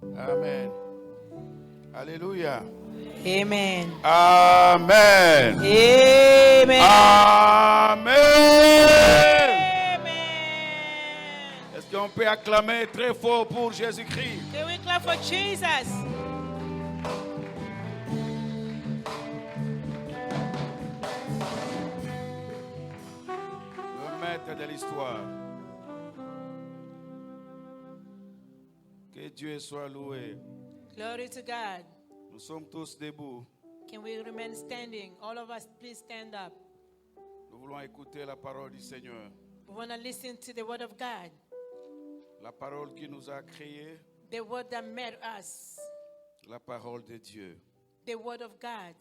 Amen. Alléluia. Amen. Amen. Amen. Amen. Amen. Est-ce qu'on peut acclamer très fort pour Jésus-Christ? Can we clap for Jesus? Le maître de l'histoire. Que Dieu soit loué. Glory to God. Nous sommes tous debout. Can we remain standing? All of us, please stand up. Nous voulons écouter la parole du Seigneur. We want to listen to the word of God, La parole qui nous a créés. the word that made us, La parole de Dieu. the word of God.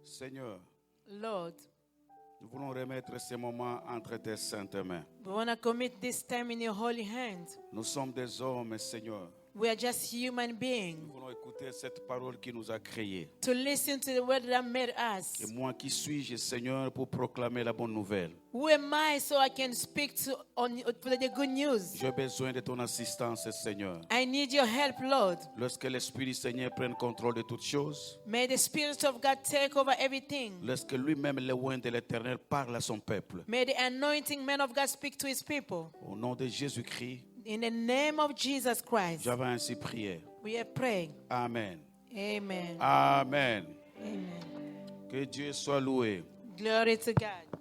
Seigneur, Lord, nous voulons remettre ces moments entre tes saintes mains. we want to commit this time in your holy hands. Nous sommes des hommes, Seigneur. We are just human Nous beings. voulons écouter cette parole qui nous a créés. To listen to the word that made us. Et moi, qui suis-je, Seigneur, pour proclamer la bonne nouvelle? Who am I so I can speak for the good news? J'ai besoin de ton assistance, Seigneur. I need your help, Lord. Lorsque l'Esprit du Seigneur prenne contrôle de toutes choses, May the Spirit of God take over everything. lorsque lui-même, le oint de l'Éternel, parle à son peuple, May the anointing man of God speak to his people. au nom de Jésus-Christ, In the name of Jesus Christ, j'avais ainsi prié. we are praying. Amen. Amen. Amen. Amen. Que Dieu soit loué. Glory to God.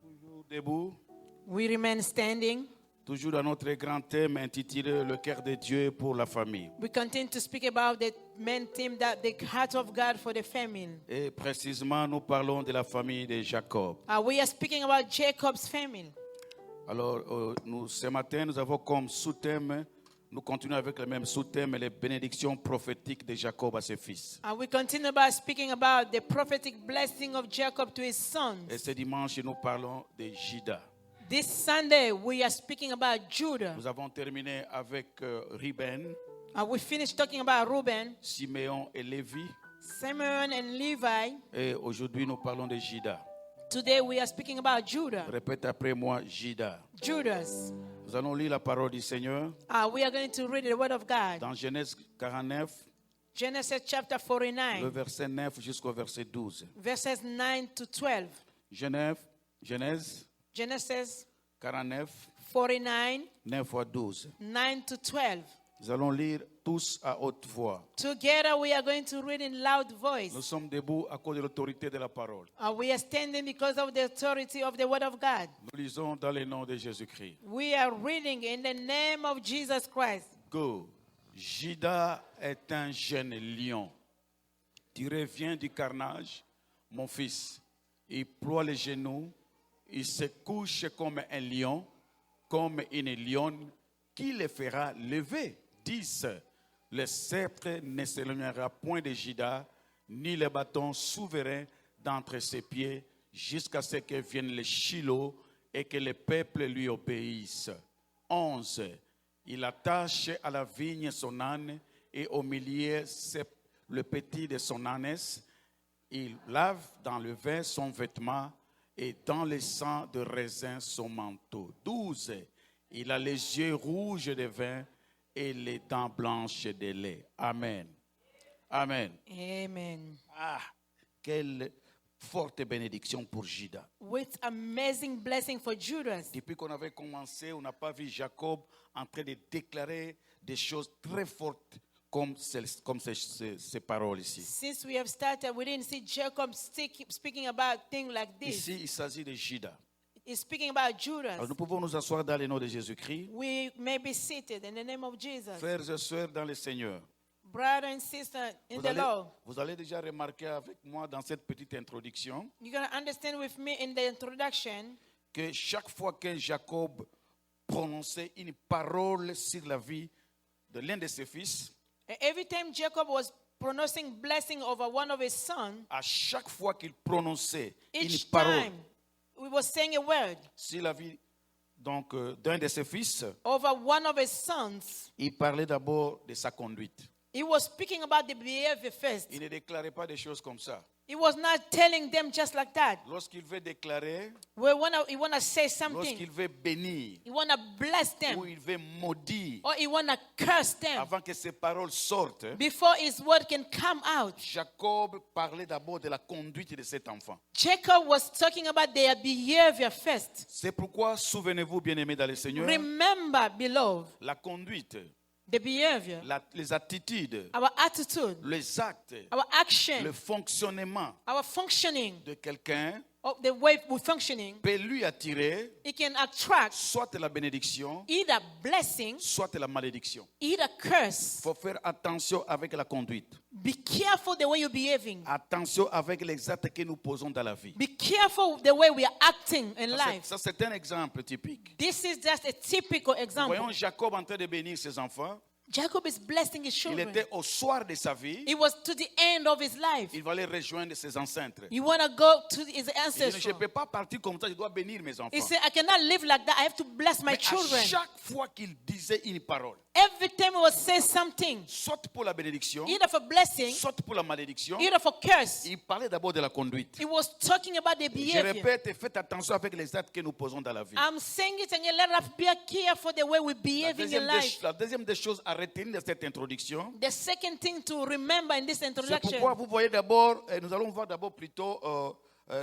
Toujours debout, We remain standing. toujours dans notre grand thème intitulé Le cœur de Dieu pour la famille. We continue to speak about the main theme, that the heart of God for the family. Et précisément, nous parlons de la famille de Jacob. We are speaking about Jacob's family. Alors, ce matin, nous avons comme sous-thème, nous continuons avec le même sous-thème, les bénédictions prophétiques de Jacob à ses fils. We continue about speaking about the prophetic blessing of Jacob to his sons. Et ce dimanche, nous parlons de Juda. This Sunday, we are speaking about Judah. Nous avons terminé avec Ruben, We finished talking about Reuben, Siméon et Lévi. Simeon, and Levi. Et aujourd'hui, nous parlons de Juda. Today, we are speaking about Judah. Répète après moi, Juda. Judas. Nous allons lire la parole du Seigneur We are going to read the word of God. dans Genèse 49, Genesis chapter le 49, verset 9 jusqu'au verset 12. verses 9 to 12. Genèse Genesis 49, 49, 9 à 12. 9 to 12. Nous allons lire tous à haute voix. Together, we are going to read in loud voice. Nous sommes debout à cause de l'autorité de la parole. We are standing because of the authority of the word of God. Nous lisons dans le nom de Jésus-Christ. We are reading in the name of Jesus Christ. Go. Juda est un jeune lion. Tu reviens du carnage, mon fils. Il ploie les genoux. Il se couche comme un lion, comme une lionne. Qui le fera lever? 10. Le sceptre ne s'éloignera point de Juda, ni le bâton souverain d'entre ses pieds, jusqu'à ce que vienne le Shiloh et que le peuple lui obéisse. 11. Il attache à la vigne son âne et au milieu le petit de son ânesse. Il lave dans le vin son vêtement et dans le sang de raisin son manteau. 12. Il a les yeux rouges de vin et les dents blanches de lait. Amen. Amen. Amen. Ah, quelle forte bénédiction pour Juda. With amazing blessing for Judas. Depuis qu'on avait commencé, on n'a pas vu Jacob en train de déclarer des choses très fortes comme ces paroles ici. Since we have started, we didn't see Jacob speaking about things like this. Ici, il s'agit de Juda. He's speaking about Judas. Alors, nous pouvons nous asseoir dans le nom de Jésus-Christ. We may be seated in the name of Jesus. Frères et sœurs dans le Seigneur. Brother and sister in the Lord. Vous allez déjà remarquer avec moi dans cette petite introduction You're going to understand with me in the introduction que chaque fois que Jacob prononçait une parole sur la vie de l'un de ses fils, every time Jacob was pronouncing blessing over one of his sons, à chaque fois qu'il prononçait une each parole time we were saying a word sur la vie d'un de ses fils, over one of his sons, il parlait d'abord de sa conduite. He was speaking about the behavior first. Il ne déclarait pas des choses comme ça. He was not telling them just like that. Lorsqu'il veut déclarer, He wanna say something. lorsqu'il veut bénir, He wanna bless them, ou il veut maudire, or he wanna curse them avant que ces paroles sortent, before his word can come out. Jacob parlait d'abord de la conduite de cet enfant. Jacob was talking about their behavior first. C'est pourquoi, souvenez-vous, bien-aimés dans le Seigneur, Remember, beloved, la conduite, the behavior, les attitudes, our attitude, les actes, our le action, fonctionnement our functioning, de quelqu'un of the way we're functioning. peut lui attirer It can attract soit la bénédiction, either blessing, soit la malédiction. either curse. Il faut faire attention avec la conduite. Be careful the way you're behaving. Attention avec les actes que nous posons dans la vie. Be careful the way we are acting in life. Ça, c'est un exemple typique. This is just a typical example. Voyons Jacob en train de bénir ses enfants. Jacob is blessing his Il children. était au soir de sa vie. It was to the end of his life. Il va aller rejoindre ses ancêtres. You want to go to his Il dit, je ne ancestors. peux pas partir comme ça, je dois bénir mes enfants. He said, I cannot live like that. I have to bless my Mais children. à chaque fois qu'il disait une parole, Every time he would say something, soit pour la bénédiction, either for blessing, soit pour la malédiction, either for curse, il parlait d'abord de la conduite. he was talking about the Je behavior. répète, faites attention avec les actes que nous posons dans la vie. I'm saying it again. Let us be careful the way we behave in life. La deuxième des choses à retenir de cette introduction, The second thing to remember in this c'est introduction, pourquoi vous voyez d'abord, nous allons voir d'abord plutôt,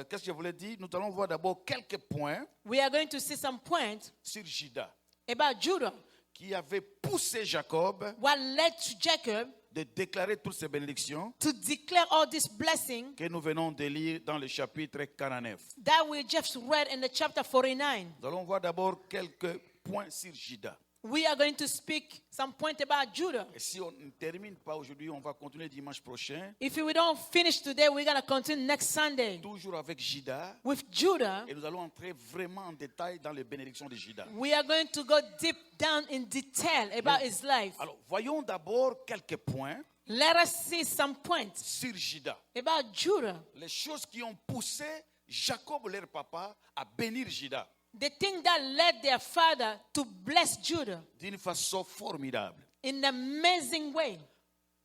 qu'est-ce que je voulais dire? Nous allons voir d'abord quelques points we are going to see some points sur Judas, about Judah. qui avait poussé Jacob What led to Jacob de déclarer toutes ces bénédictions to declare all this blessing que nous venons de lire dans le chapitre 49. that we just read in the chapter 49. Nous allons voir d'abord quelques points sur Judas. We are going to speak some point about Judah. Et si on ne termine pas aujourd'hui, on va continuer dimanche prochain, If we don't finish today, we're going to continue next Sunday toujours avec Judas. with Judah. Et nous allons entrer vraiment en détail dans les bénédictions de Judas. We are going to go deep down in detail about his life. Alors, voyons d'abord quelques points Let us see some points sur Judas. about Judah. Les choses qui ont poussé Jacob, leur papa, à bénir Judas The thing that led their father to bless Judah d'une façon formidable. in an amazing way.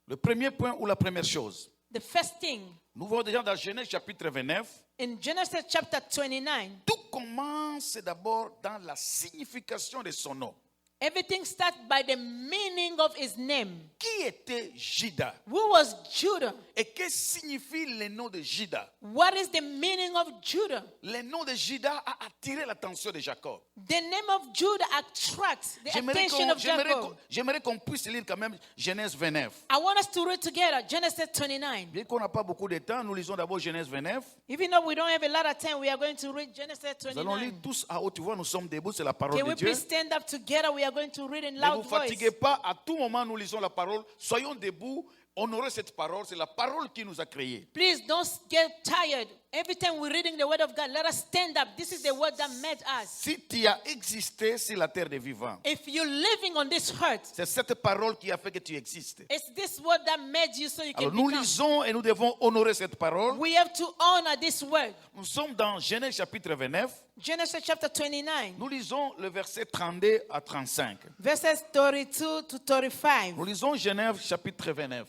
Le premier point ou la première chose, The first thing, nous voyons déjà dans Genèse chapitre 29, in Genesis chapter 29, tout commence d'abord dans la signification de son nom. everything starts by the meaning of his name. Qui était Judas? Who was Judah? Et que signifie le nom de Judas? What is the meaning of Judah? Le nom de Judas a attiré l'attention de Jacob. The name of Judah attracts the attention of Jacob. J'aimerais qu'on puisse lire quand même Genèse 29. I want us to read together Genesis 29. Bien qu'on n'a pas beaucoup de temps, nous lisons d'abord Genèse 29. Even though we don't have a lot of time, we are going to read Genesis Nous allons lire 29. tous à haute voix, nous sommes debout, c'est la parole Can de we Dieu. please stand up together? We are going to read in Ne loud vous voice. fatiguez pas, à tout moment nous lisons la parole. Soyons debout, honorez cette parole, c'est la parole qui nous a créés. Please don't get tired. Every time we're reading the word of God, let us stand up. This is the word that made us. Si tu as existé sur la terre des vivants, If you're living on this earth, c'est cette parole qui a fait que tu existes. it's this word that made you so you can Alors nous become. lisons et nous devons honorer cette parole. We have to honor this word. Nous sommes dans Genèse chapitre 29. Genesis chapter 29, Nous lisons le verset 32 à 35. verses 32 to 35. Nous lisons Genèse chapitre 29.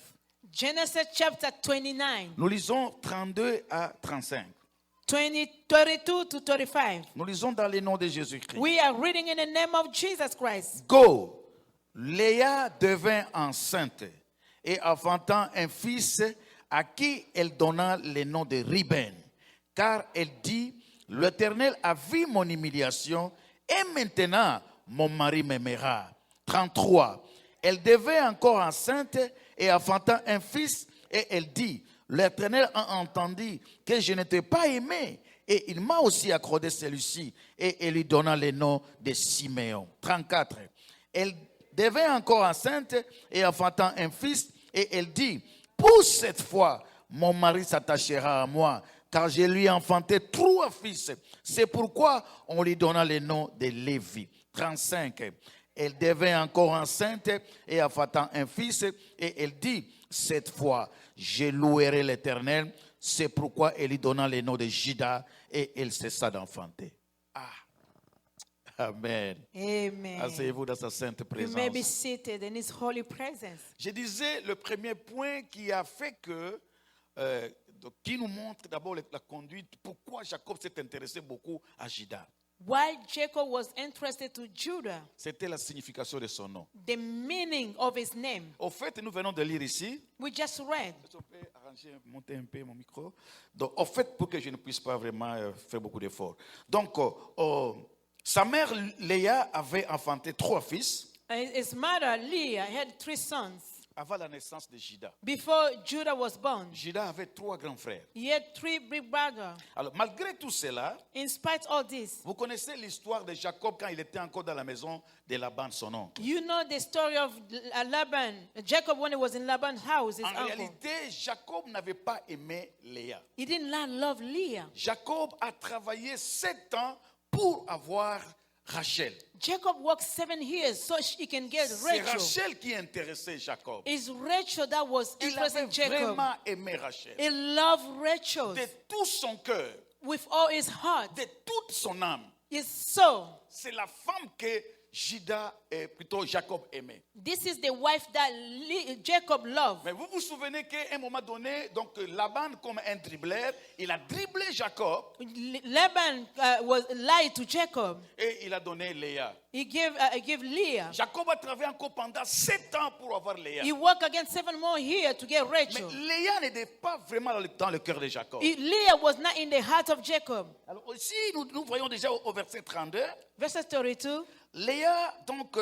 Genesis chapter 29, Nous lisons 32 à 35. 32 to 35. Nous lisons dans le nom de Jésus-Christ. We are reading in the name of Jesus Christ. Go, Léa devint enceinte et enfantant un fils à qui elle donna le nom de Ruben. Car elle dit, l'Éternel a vu mon humiliation et maintenant mon mari m'aimera. 33. Elle devint encore enceinte et enfantant un fils et elle dit, l'Éternel a entendu que je ne t'ai pas aimé et il m'a aussi accordé celui-ci et elle lui donna le nom de Siméon. 34. Elle devint encore enceinte et enfantant un fils et elle dit, pour cette fois, mon mari s'attachera à moi car je lui ai enfanté 3 fils. C'est pourquoi on lui donna le nom de Lévi. 35. Elle devint encore enceinte et enfantant un fils et elle dit, cette fois, je louerai l'Éternel. C'est pourquoi elle lui donna le nom de Judas et elle cessa d'enfanter. Ah. Amen. Amen. Asseyez-vous dans sa sainte You may be présence. seated in His holy presence. Je disais le premier point qui a fait que, qui nous montre d'abord la conduite, pourquoi Jacob s'est intéressé beaucoup à Juda. Why Jacob was interested to Judah, C'était la signification de son nom. the meaning of his name. Au fait, nous venons de lire ici. We just read. Est-ce qu'on peut arranger, monter un peu mon micro? Donc, au fait, pour que je ne puisse pas vraiment faire beaucoup d'efforts. Donc, sa mère Léa avait enfanté 3 fils His mother Leah had 3 sons. avant la naissance de Juda. Before Judah was born, Juda avait 3 grands frères. he had 3 big brothers. Alors, malgré tout cela, In spite of this, vous connaissez l'histoire de Jacob quand il était encore dans la maison de Laban, son oncle. you know the story of Laban, Jacob when he was in Laban's house, his En uncle. réalité, Jacob n'avait pas aimé Léa. He did not love Leah. Jacob a travaillé 7 ans pour avoir Rachel. Jacob worked 7 years so he can get C'est Rachel. Rachel qui intéressait Jacob. It's Rachel that was Il interested avait in Jacob. vraiment aimé Rachel. He loved Rachel De tout son cœur, with all his heart, de toute son âme. his soul. C'est la femme que Jacob aimait. This is the wife that Jacob loved. Mais vous vous souvenez qu'à un moment donné, donc Laban, comme un dribbleur, il a dribblé Jacob Laban was lied to Jacob. et il a donné Léa. He gave Leah. Jacob a travaillé encore pendant 7 ans pour avoir Léa. He worked again 7 more years to get Mais Rachel. Léa n'était pas vraiment dans le cœur de Jacob. Leah was not in the heart of Jacob. Alors ici, nous voyons déjà au verset 32, Verse 32. Léa, donc,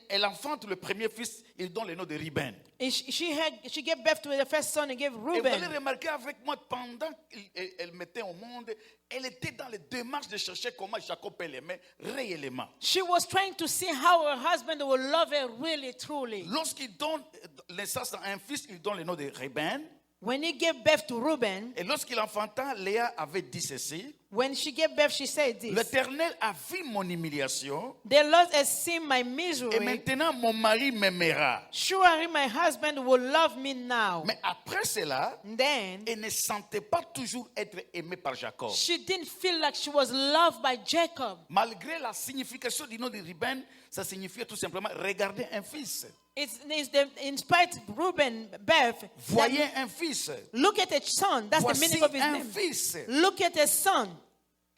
elle enfante le premier fils, il donne le nom de Ruben. She gave birth to the first son and gave Et vous allez Reuben. remarquer avec moi, pendant qu'elle mettait au monde, elle était dans les démarches de chercher comment Jacob peut l'aimer réellement. She was trying to see how her husband will love her really, truly. Lorsqu'il donne naissance à un fils, il donne le nom de Ruben. When he gave birth to Reuben, Et lorsqu'il enfanta, Léa avait dit ceci: when she gave birth, she said this. L'Éternel a vu mon humiliation, The Lord has seen my et misery. maintenant mon mari m'aimera. Surely my husband will love me now. Mais après cela, Then, elle ne sentait pas toujours être aimée par Jacob. she didn't feel like she was loved by Jacob. Malgré la signification du nom de Ruben, ça signifiait tout simplement regarder un fils. In spite of Reuben birth, Voyez un fils. look at a son. That's the Voici meaning of his un name. fils. Look at a son,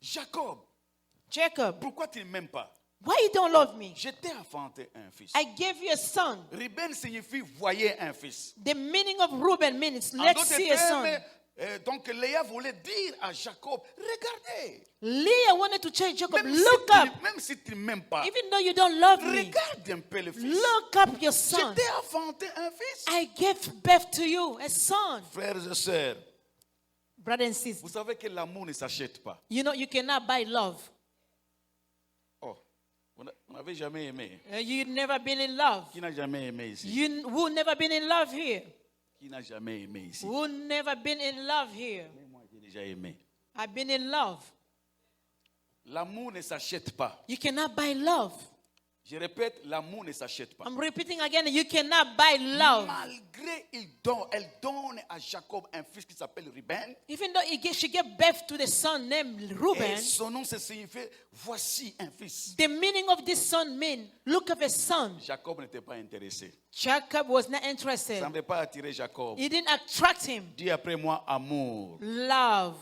Jacob, Jacob. pourquoi tu ne m'aimes pas? Why you don't love me? Je t'ai enfanté un fils. I gave you a son. Ruben signifie voyez un fils. The meaning of Reuben means En let's d'autres see a son. termes, donc Léa voulait dire à Jacob, regardez, Leah wanted to tell Jacob, même look si, up. même si tu ne m'aimes pas, Even though you don't love me, regarde un peu le fils. look up your Je son. t'ai enfanté un fils. I gave birth to you, a son. Frères et sœurs, Brothers and sisters, vous savez que l'amour ne s'achète pas. you know you cannot buy love. Oh, vous n'avez jamais aimé. You've never been in love. Qui n'a jamais aimé ici? Who never been in love here? Qui n'a jamais aimé ici? Who never been in love here? Mais moi, j'ai déjà aimé. I've been in love. L'amour ne s'achète pas. You cannot buy love. Je répète, l'amour ne s'achète pas. I'm repeating again, you cannot buy love. Malgré elle donne à Jacob un fils qui s'appelle Ruben. Even though she gave birth to the son named Et Reuben, son nom se signifie voici un fils. the meaning of this son means look of a son. Jacob n'était pas intéressé. Jacob was not Ça interested. ne veut pas attirer Jacob. It didn't attract him. Dis après moi amour. Love.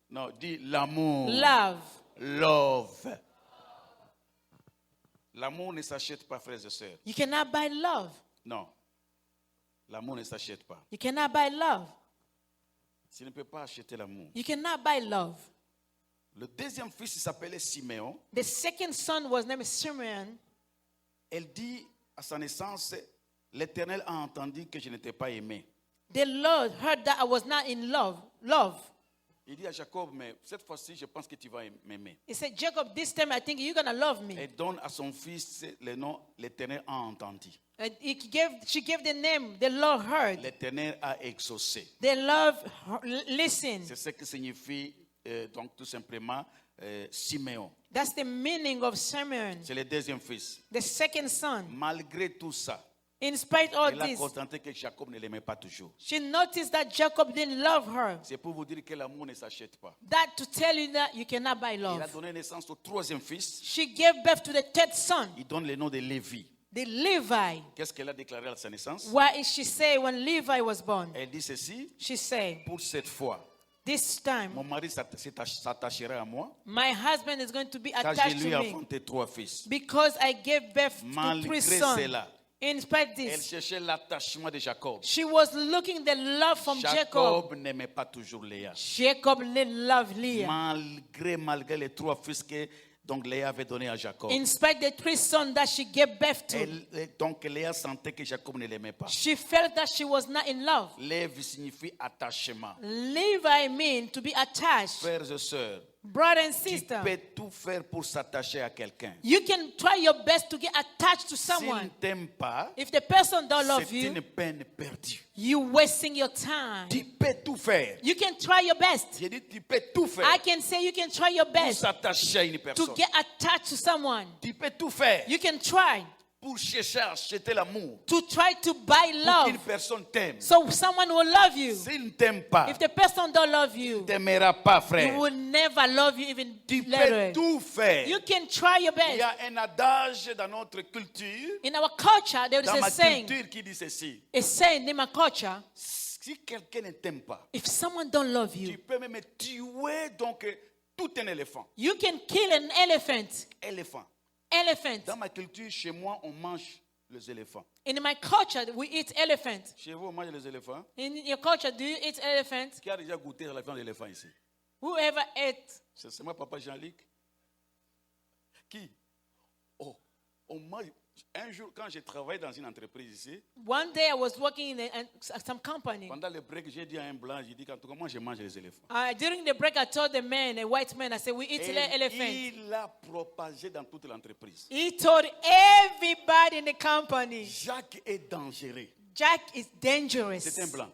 Non, dis l'amour. Love. Love. L'amour ne s'achète pas, frères et sœurs. You cannot buy love. Non. L'amour ne s'achète pas. You cannot buy love. Tu ne peux pas acheter l'amour. You cannot buy love. Le deuxième fils, il s'appelait Siméon. The second son was named Simeon. Elle dit à sa naissance, l'Éternel a entendu que je n'étais pas aimé. The Lord heard that I was not in love. Love. Il dit à Jacob, mais cette fois-ci, je pense que tu vas m'aimer. He said, Jacob, this time I think you're going to love me. Et donne à son fils le nom, l'Éternel a entendu. And she gave the name, the Lord heard. L'Éternel a exaucé. The Lord listened. C'est ce qui signifie donc tout simplement Siméon. That's the meaning of Simeon. C'est le deuxième fils. The second son. Malgré tout ça, In spite of Elle a this, constaté que Jacob ne l'aimait pas toujours. she noticed that Jacob didn't love her. C'est pour vous dire que l'amour ne s'achète pas. That to tell you that you cannot buy Il a love. donné naissance au troisième fils. She gave birth to the third son, Il donne le nom de Lévi. the Levi. Qu'est-ce qu'elle a déclaré à sa naissance? What did she say when Levi was born? Elle dit ceci, She said, pour cette fois, this time, mon mari s'attacherait à moi my husband is going to be car je attached lui ai to me enfanté 3 fils. because I gave birth to 3 Malgré sons. cela, In spite of elle this, cherchait l'attachement de Jacob. she was looking the love from Jacob. Jacob n'aimait pas toujours Léa. Jacob didn't love Leah. Malgré les 3 fils que donc Léa avait donné à Jacob. In spite of the 3 sons that she gave birth to, Donc Léa sentait que Jacob ne l'aimait pas. she felt that she was not in love. Lévi signifie attachement. Levi means to be attached. Frères et sœurs, Brother and tu sister, peux tout faire pour s'attacher à quelqu'un. you can try your best to get attached to S'il ne someone. t'aime pas, If the person don't love c'est you, une peine perdue. you wasting your time. Tu peux tout faire. You can try your best. J'ai dit, tu peux tout faire I can say you can try your pour best s'attacher à une to personne. get attached to someone. Tu peux tout faire You can try pour chercher à acheter l'amour. to try to buy Pour love qu'une personne t'aime. so someone will love you. S'il ne t'aime pas, If the person don't love il you, ne t'aimera pas, he frère. will never love you even Tu peux later. tout faire. You can try your Il y best. a un adage dans notre culture, In our culture, there is dans a ma saying, culture, qui dit ceci. a saying in my culture, Si quelqu'un ne t'aime pas, if someone don't love tu you, peux même tuer donc tout un éléphant. you can kill an elephant. Éléphant. Elephant. Dans ma culture, chez moi, on mange les éléphants. In my culture, we eat elephant. Chez vous, on mange les éléphants. In your culture, do you eat elephant? Qui a déjà goûté à la viande d'éléphant ici? Whoever ate? C'est moi, papa Jean-Luc. Qui? Oh, on mange. Un jour, quand j'ai travaillé dans une entreprise ici, One day I was working in some company. pendant le break, j'ai dit à un blanc, j'ai dit qu'en tout cas, moi, je mange les éléphants. During the break, I told the man, a white man, I said, we eat Et elephant. il a propagé dans toute l'entreprise. He told everybody in the company, Jacques est dangereux. Jack is dangerous. C'est un blanc.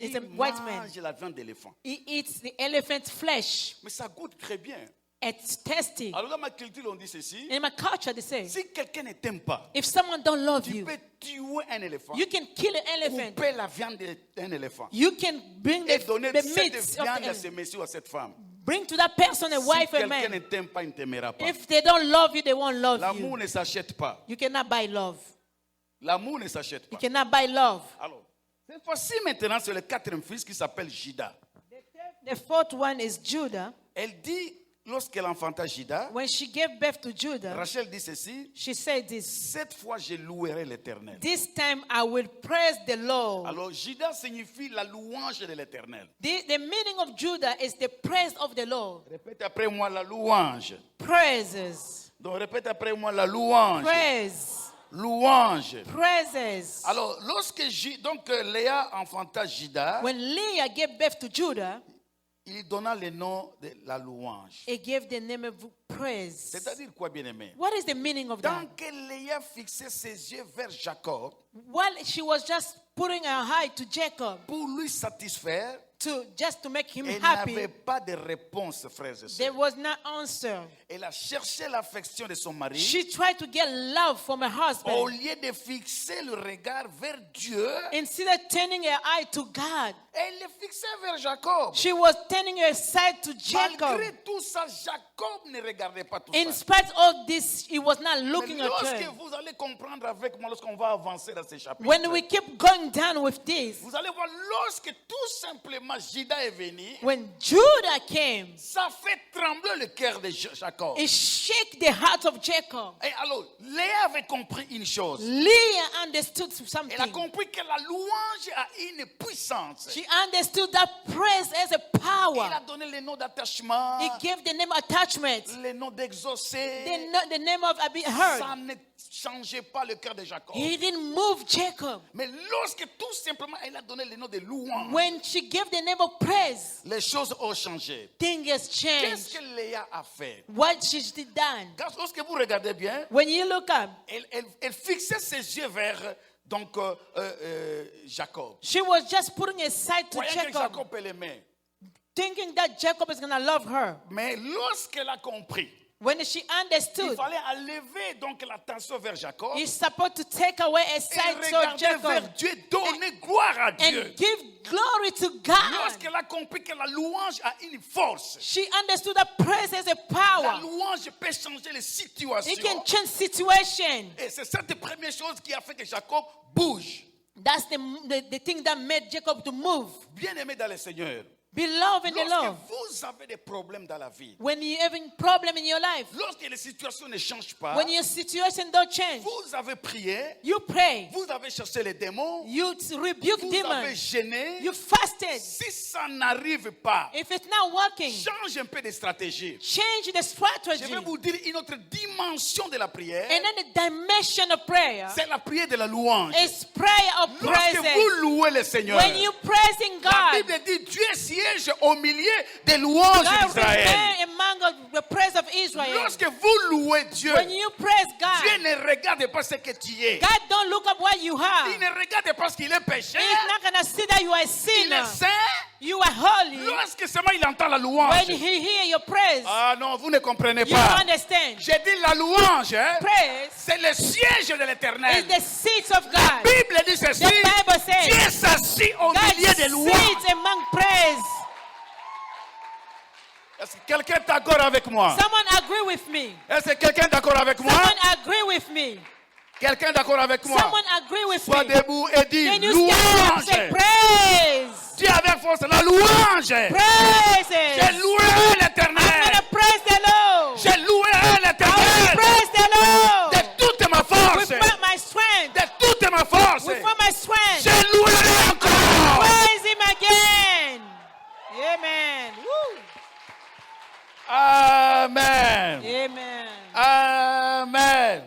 It's Il a white man. mange la viande d'éléphant. He eats the elephant flesh. Mais ça goûte très bien. It's tasty. Alors dans ma culture, on dit ceci. In my culture, they say, Si quelqu'un ne t'aime pas, if someone don't love tu you, peux tuer un éléphant, you can kill an elephant. couper la viande d'un éléphant You can bring et donner the cette meat of the viande à elephant. ce monsieur ou à cette femme. Bring to that person a Si wife or quelqu'un ne man. t'aime pas, il ne t'aimera pas. If they don't love you, they won't love L'amour you. ne s'achète pas. You cannot buy love. L'amour ne s'achète You pas. cannot buy love. Alors, cette fois-ci maintenant, c'est le quatrième fils qui s'appelle Juda. The fourth one is Judah. Elle dit, lorsqu'elle enfanta Juda, When she gave birth to Judah, Rachel dit ceci, she said this, cette fois je louerai l'Éternel. this time I will praise the Lord. Alors, Juda signifie la louange de l'Éternel. The meaning of Judah is the praise of the Lord. Répète après moi la louange. Praises. Donc, répète après moi la louange. Praise. Louange. Praises. Alors, lorsque Léa enfanta Juda, When Leah gave birth to Judah, il donna le nom de la louange. he gave the name of praise. C'est-à-dire quoi, bien-aimé? What is the meaning of that? Tant que Léa fixait ses yeux vers Jacob, While she was just putting her eye to Jacob pour lui satisfaire, just to make him elle happy, n'avait pas de réponse, frères et there sœurs. was no answer. Elle a cherché l'affection de son mari. She tried to get love from her Au husband. lieu de fixer le regard vers Dieu, Instead of turning her eye to God, elle le fixait vers Jacob. she was turning her side to Jacob. Malgré tout ça, Jacob ne regardait pas tout In ça. spite of this, he was not Mais looking at lorsque her. vous allez comprendre avec moi, lorsqu'on va avancer dans ces chapitres, When we keep going down with this, vous allez voir, lorsque tout simplement Juda est venu, when Judah came, ça fait trembler le cœur de Jacob. it shook the heart of Jacob. Et alors, Léa avait compris une chose. Leah understood Elle a something. compris que la louange a une puissance. She understood that praise has a Il power. a donné le nom d'attachement, He gave the name attachment, le nom d'exaucer. the name of being heard. Ça ne changeait pas le cœur de Jacob. He didn't move Jacob. Mais lorsque tout simplement elle a donné le nom de louange, When she gave the name of praise, les choses ont changé. things has Qu'est-ce changed. que Léa a fait? What she did done. Car lorsque vous regardez bien, When you look up, elle fixait ses yeux vers donc, Jacob. she was just putting aside to Voyant que Jacob, Jacob elle aimait. thinking that Jacob is going to love her. Mais lorsqu'elle a compris When she il understood, fallait enlever donc l'attention vers Jacob he's supposed to take away a et sight of regarder vers Jacob Dieu, donner gloire à Dieu. and give glory to God. Lorsqu'elle a compris que la louange a une force, She understood that praise has a la power. louange peut changer les situations. It can change situation. Et c'est cette première chose qui a fait que Jacob bouge. That's the thing that made Jacob to move. Bien aimé dans le Seigneur, Beloved in the Lord. lorsque vous avez des problèmes dans la vie, When you're having problem in your life, lorsque les situations ne changent pas, when your situation don't change, vous avez prié, you pray, vous avez cherché les démons, you rebuke vous avez demons, gêné. you fasted. Si ça n'arrive pas, If it's not working, change un peu de stratégie. change the Je strategy. vais vous dire une autre dimension de la prière. And then the dimension of prayer C'est la prière de la louange. is prayer of Lorsque praises. vous louez le Seigneur, When you praising la God, Bible dit Dieu siège au milieu des louanges God d'Israël. remain among the praise of Israel. Lorsque vous louez Dieu, When you praise Dieu God, ne regarde pas ce que tu es. God don't look up what you have. Il ne regarde pas ce qu'il est péché. He's not going to see that you are a Il sinner. est saint. You are holy. Lorsque seulement il entend la When louange. he hear your praise, Ah non, vous ne comprenez you pas. understand. J'ai dit la louange, hein, Praise c'est le siège de l'Éternel. is the seat of La God. Bible dit ceci. The Bible says, Dieu s'assit au God milieu des louanges. sits among praise. Est-ce que quelqu'un est d'accord avec moi? Someone agree with me. Est-ce que quelqu'un est d'accord avec moi? Someone agree with me. Quelqu'un est d'accord avec moi? Someone agree with Sois me. debout et dis Can you stand up and say louange. praise? Dis avec force la louange. J'ai Praises. loué I'm l'Éternel. gonna praise the Lord. J'ai loué I will l'Éternel. praise the Lord De toute ma force. with my strength. De toute ma force. With all my strength. J'ai loué encore. Praise Him again. Amen. Woo. Amen. Amen. Amen.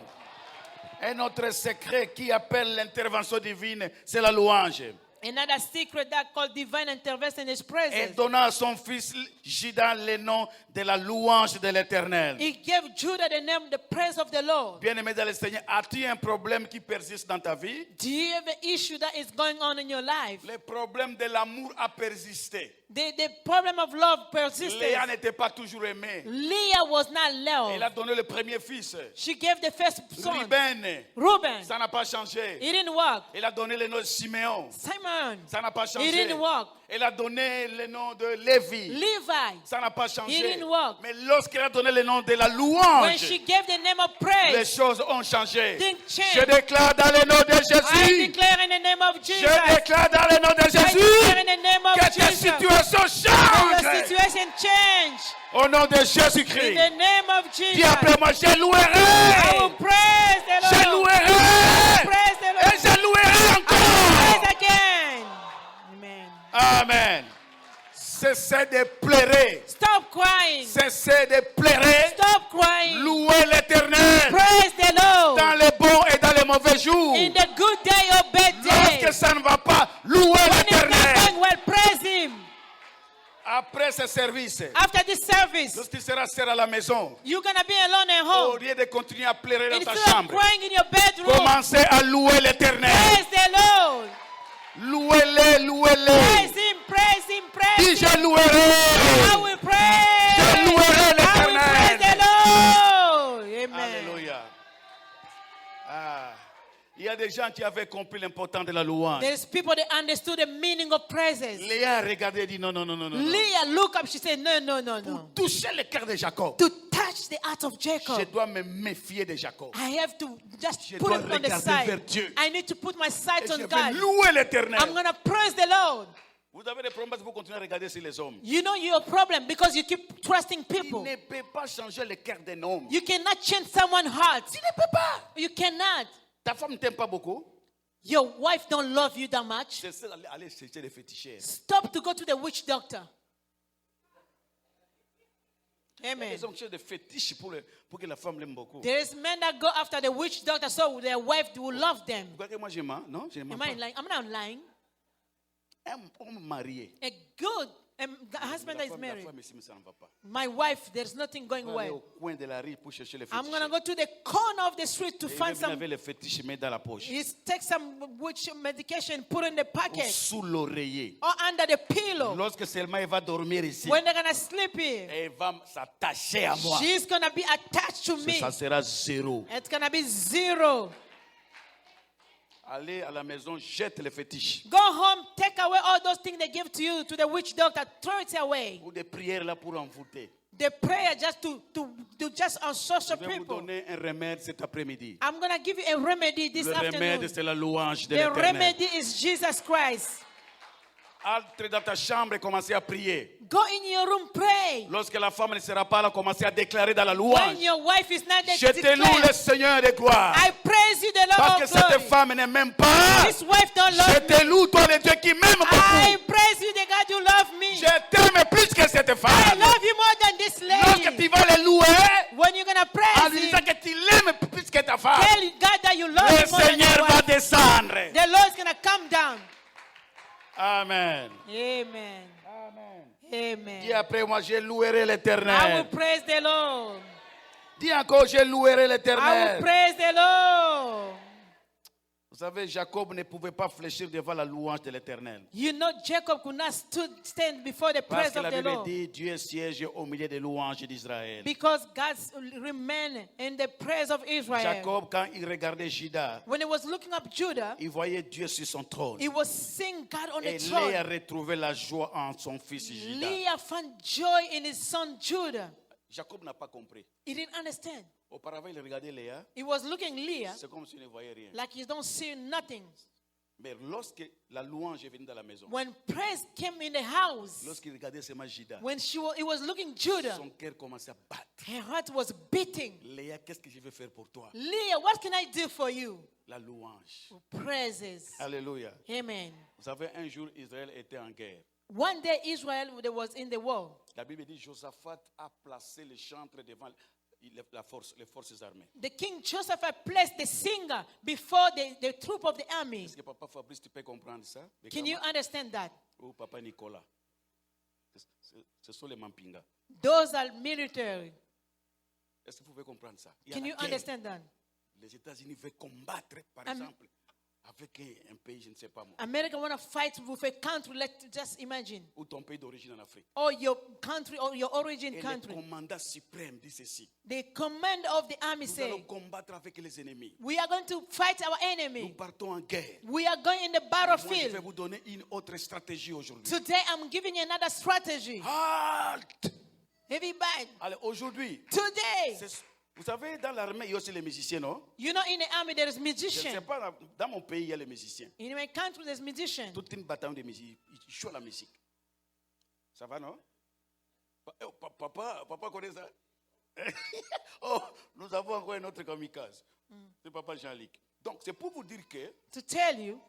Un autre secret qui appelle l'intervention divine, c'est la louange. Another secret that called divine intervention is Et praises. donna à son fils Judas le nom de la louange de l'Éternel. He gave Judah the name, the praise of the Lord. Bien-aimé dans le Seigneur, as-tu un problème qui persiste dans ta vie? Do you have an issue that is going on in your life? Le problème de l'amour a persisté. The problem of love persisted. Léa n'était pas toujours aimée. Leah was not Elle a loved. donné le premier fils. She gave the first son, Ruben, Reuben. ça n'a pas changé. It didn't work. Elle a donné le nom de Siméon. Simon, Ça n'a pas it changé. didn't work. Elle a donné le nom de Lévi. Levi, Ça n'a pas it changé. didn't work. Mais lorsqu'elle a donné le nom de la When louange, she gave the name of les praise, choses ont changé. things Je changed. déclare dans le nom de I Jésus. declare in the name of Jesus. Je déclare dans le nom de I declare Jésus in the name of que ta Jesus. situation May your change. situation change. Au nom de In Jésus-Christ. the name of Dis Jesus. après moi, je I will louerai. praise the Je Lord. louerai. Praise the Et Lord. je louerai Praise encore. again. Amen. Amen. Cessez de pleurer. Stop crying. Cessez de pleurer. Stop crying. Louez l'Éternel Praise the Lord. dans les bons et dans les mauvais jours. In the good day or bad day. Lorsque ça ne va pas, louez When it's not l'Éternel. going well, praise Him. Après ce service, After this service, lorsque tu seras seul à la maison, you're going to be alone at au home. lieu de continuer à pleurer dans ta Instead of chambre, crying in your bedroom, commencez à louer l'Éternel. praise the Lord. Louez-le, louez-le. Praise Him, praise Him, praise Dis, Him. je louerai. I will praise. Je louerai I will l'Éternel. praise the Lord. Amen. Alléluia. Ah. Il y a des gens qui avaient compris l'importance de la louange. There's people that understood the meaning of praises. Léa a regardé et dit non, non, non, non, non. Leah looked up. She said, no, no, no, no. Toucher le cœur de Jacob. To touch the heart of Je Jacob, dois me méfier de Jacob. I have to just Je put dois it on the regarder side. vers Dieu. I need to put my Et sights je on vais God. louer l'Éternel. I'm going to praise the Lord. Vous avez des problèmes parce que vous continuez à regarder sur les hommes. You know your problem because you keep trusting Il people. ne peut pas changer le cœur d'un homme. You cannot change someone's heart. Il ne peut pas. You cannot. Ta femme ne t'aime pas beaucoup. Your wife don't love you that much. C'est ça d'aller chercher les féticheurs. Stop to go to the witch doctor. Amen. Ils ont cherché des fétiches pour que la femme l'aime beaucoup. There is men that go after the witch doctor so their wife will love them. Vous croyez que moi je mens? Non, je ne mens Am pas. I lying? I'm not lying. Un homme marié A good the husband that is La married. femme ici, mais ça ne va pas. My wife, there's nothing going On va aller well. au coin de la rue pour chercher les I'm fétiches. going to go to the corner of the street to Et il find veut some. avec les fétiches, met dans la poche. You take some witch medication, put in the Ou pocket sous l'oreiller. or under the pillow. Lorsque seulement il va dormir ici, When they're going to sleep here, et il va s'attacher à moi. she's going to be attached to me. Ça sera zéro. It's going to be zero. Allez à la maison, jette les fétiches. Go home, take away all those things they give to you, to the witch doctor, throw it away. Ou des prières là pour envoûter. The prayer just to just on Je social vais vous people. donner un remède cet après-midi. I'm going to give you a remedy this Le afternoon. remède, c'est la louange de The l'Éternel. remedy is Jesus Christ. Entre dans ta chambre et commencez à prier. Go in your room, pray. Lorsque la femme ne sera pas là, commencez à déclarer dans la When louange. your wife is not there, Je te loue declare, le Seigneur de gloire. I praise you, the Lord Parce que of cette glory. femme ne m'aime pas. This wife don't Je love me. te loue, toi le Dieu qui m'aime I beaucoup. praise you, the God you love me. Je t'aime plus que cette I femme. love you more than this Lorsque lady. tu vas le louer, When you're going to en praise lui him, disant que tu l'aimes plus que ta femme, tell God that you love le him more than your Seigneur va wife. descendre. The Lord's going to come down. Amen. Amen. Dis Amen. après moi, je louerai I will l'Éternel. praise the Lord. Dis encore, je louerai I will l'Éternel. praise the Lord. Vous savez, Jacob ne pouvait pas fléchir devant la louange de l'Éternel. You know, Jacob could not stand before the Parce presence que la of the Bible Lord. dit, Dieu siège au milieu des louanges d'Israël. Because God remained in the praise of Israel. Jacob, quand il regardait Juda, When he was looking up Judah, il voyait Dieu sur son trône. he was seeing God on Et the Léa throne. a retrouvé la joie en son fils Juda. Leah found joy in his son Judah. Jacob n'a pas compris. He didn't understand. Auparavant, il regardait Léa, He was looking Leah c'est comme s'il ne voyait rien. like you don't see nothing. Mais lorsque la louange est venue dans la maison, When praise came in the house, lorsqu'il regardait seulement Juda, when he was looking Judah, son cœur commençait à battre. her heart was beating. Léa, qu'est-ce que je vais faire pour toi? Leah, what can I do for you? La louange. Praises. Alléluia. Amen. Vous savez, un jour, Israël était en guerre. One day Israel was in the war. La Bible dit Josaphat a placé les chantres devant les forces armées. The king Joseph had placed the singer before the troop of the army. Est-ce que papa Fabrice, tu peux comprendre ça? Can you understand that? Ou papa Nicolas? Ce sont les Mampinga. Those are military. Est-ce que vous pouvez comprendre ça? Il y a Can la you guerre. understand that? Les États-Unis veulent combattre, par exemple, avec un pays, je ne sais pas moi, America want to fight with a country, let's just imagine. ou ton pays d'origine en Afrique. Or your country or your origin Et le country. commandant suprême dit ceci. The commander of the army Nous allons say, combattre avec les ennemis. we are going to fight our Nous enemy. partons en guerre. We are going in the Moi, je vais battlefield. vous donner une autre stratégie aujourd'hui. Today I'm giving you another strategy. Halt! Everybody, Allez, aujourd'hui, today, vous savez, dans l'armée, il y a aussi les musiciens, non? you know, in the army there is Je ne sais musician. pas, dans mon pays, il y a les musiciens. In my country there's musician. Toute une bataille de musique, ils jouent la musique. Ça va, non? Papa connaît ça? Oh, nous avons encore un autre kamikaze. C'est papa Jean-Luc. Donc, c'est pour vous dire que To tell you,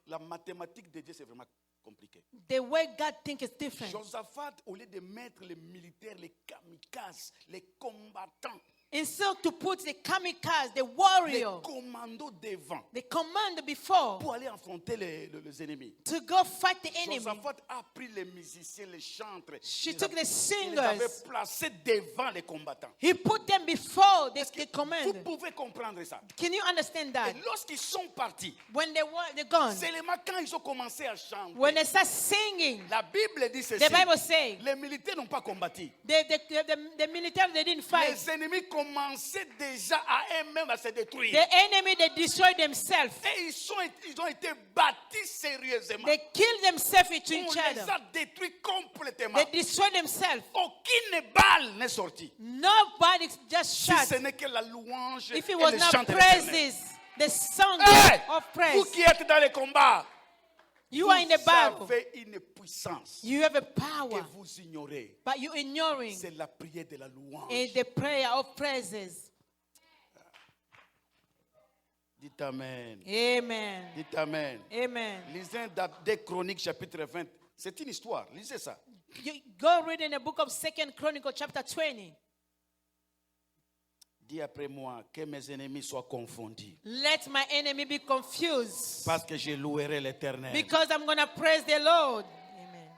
la mathématique de Dieu, c'est vraiment compliqué. the way God thinks is different. Josaphat, au lieu de mettre les militaires, les kamikazes, les combattants, Instead to put the kamikaze, the les warrior, commandos devant the commander before, pour aller affronter les ennemis. to go fight the enemy. Josaphat a pris les musiciens, les chantres. She il took the il les avait singers. placés devant les combattants. He put them before the Vous commander. pouvez comprendre ça. Can you understand that? Et lorsqu'ils sont partis, When they were they're gone, seulement quand ils ont commencé à chanter, when they start singing, la Bible dit ceci. the Bible says Les militaires n'ont pas combattu. the military they didn't fight. Les ennemis commençaient déjà à eux-mêmes à se détruire. The enemy they destroyed themselves. Et ils ont été battus sérieusement. They killed themselves into On each les other. a détruits complètement. They destroyed themselves. Aucune balle n'est sortie. Nobody just Si shot. ce n'est que la louange If et it was le not chant de l'Éternel. praises, the song Hey! of Vous praise, qui êtes dans les combats, you are in the vous battle. avez une puissance You have a que power, vous ignorez. but you ignoring C'est la prière de la louange. is the prayer of praises. Dites Amen. Amen. Dites Amen. Amen. Lisez dans 2 Chroniques chapitre 20. C'est une histoire. Lisez ça. You go read in the book of 2 Chronicles chapter 20. Dis après moi que mes ennemis soient confondus. Let my enemy be confused Parce que je louerai l'Éternel. because I'm going to praise the Lord. Amen.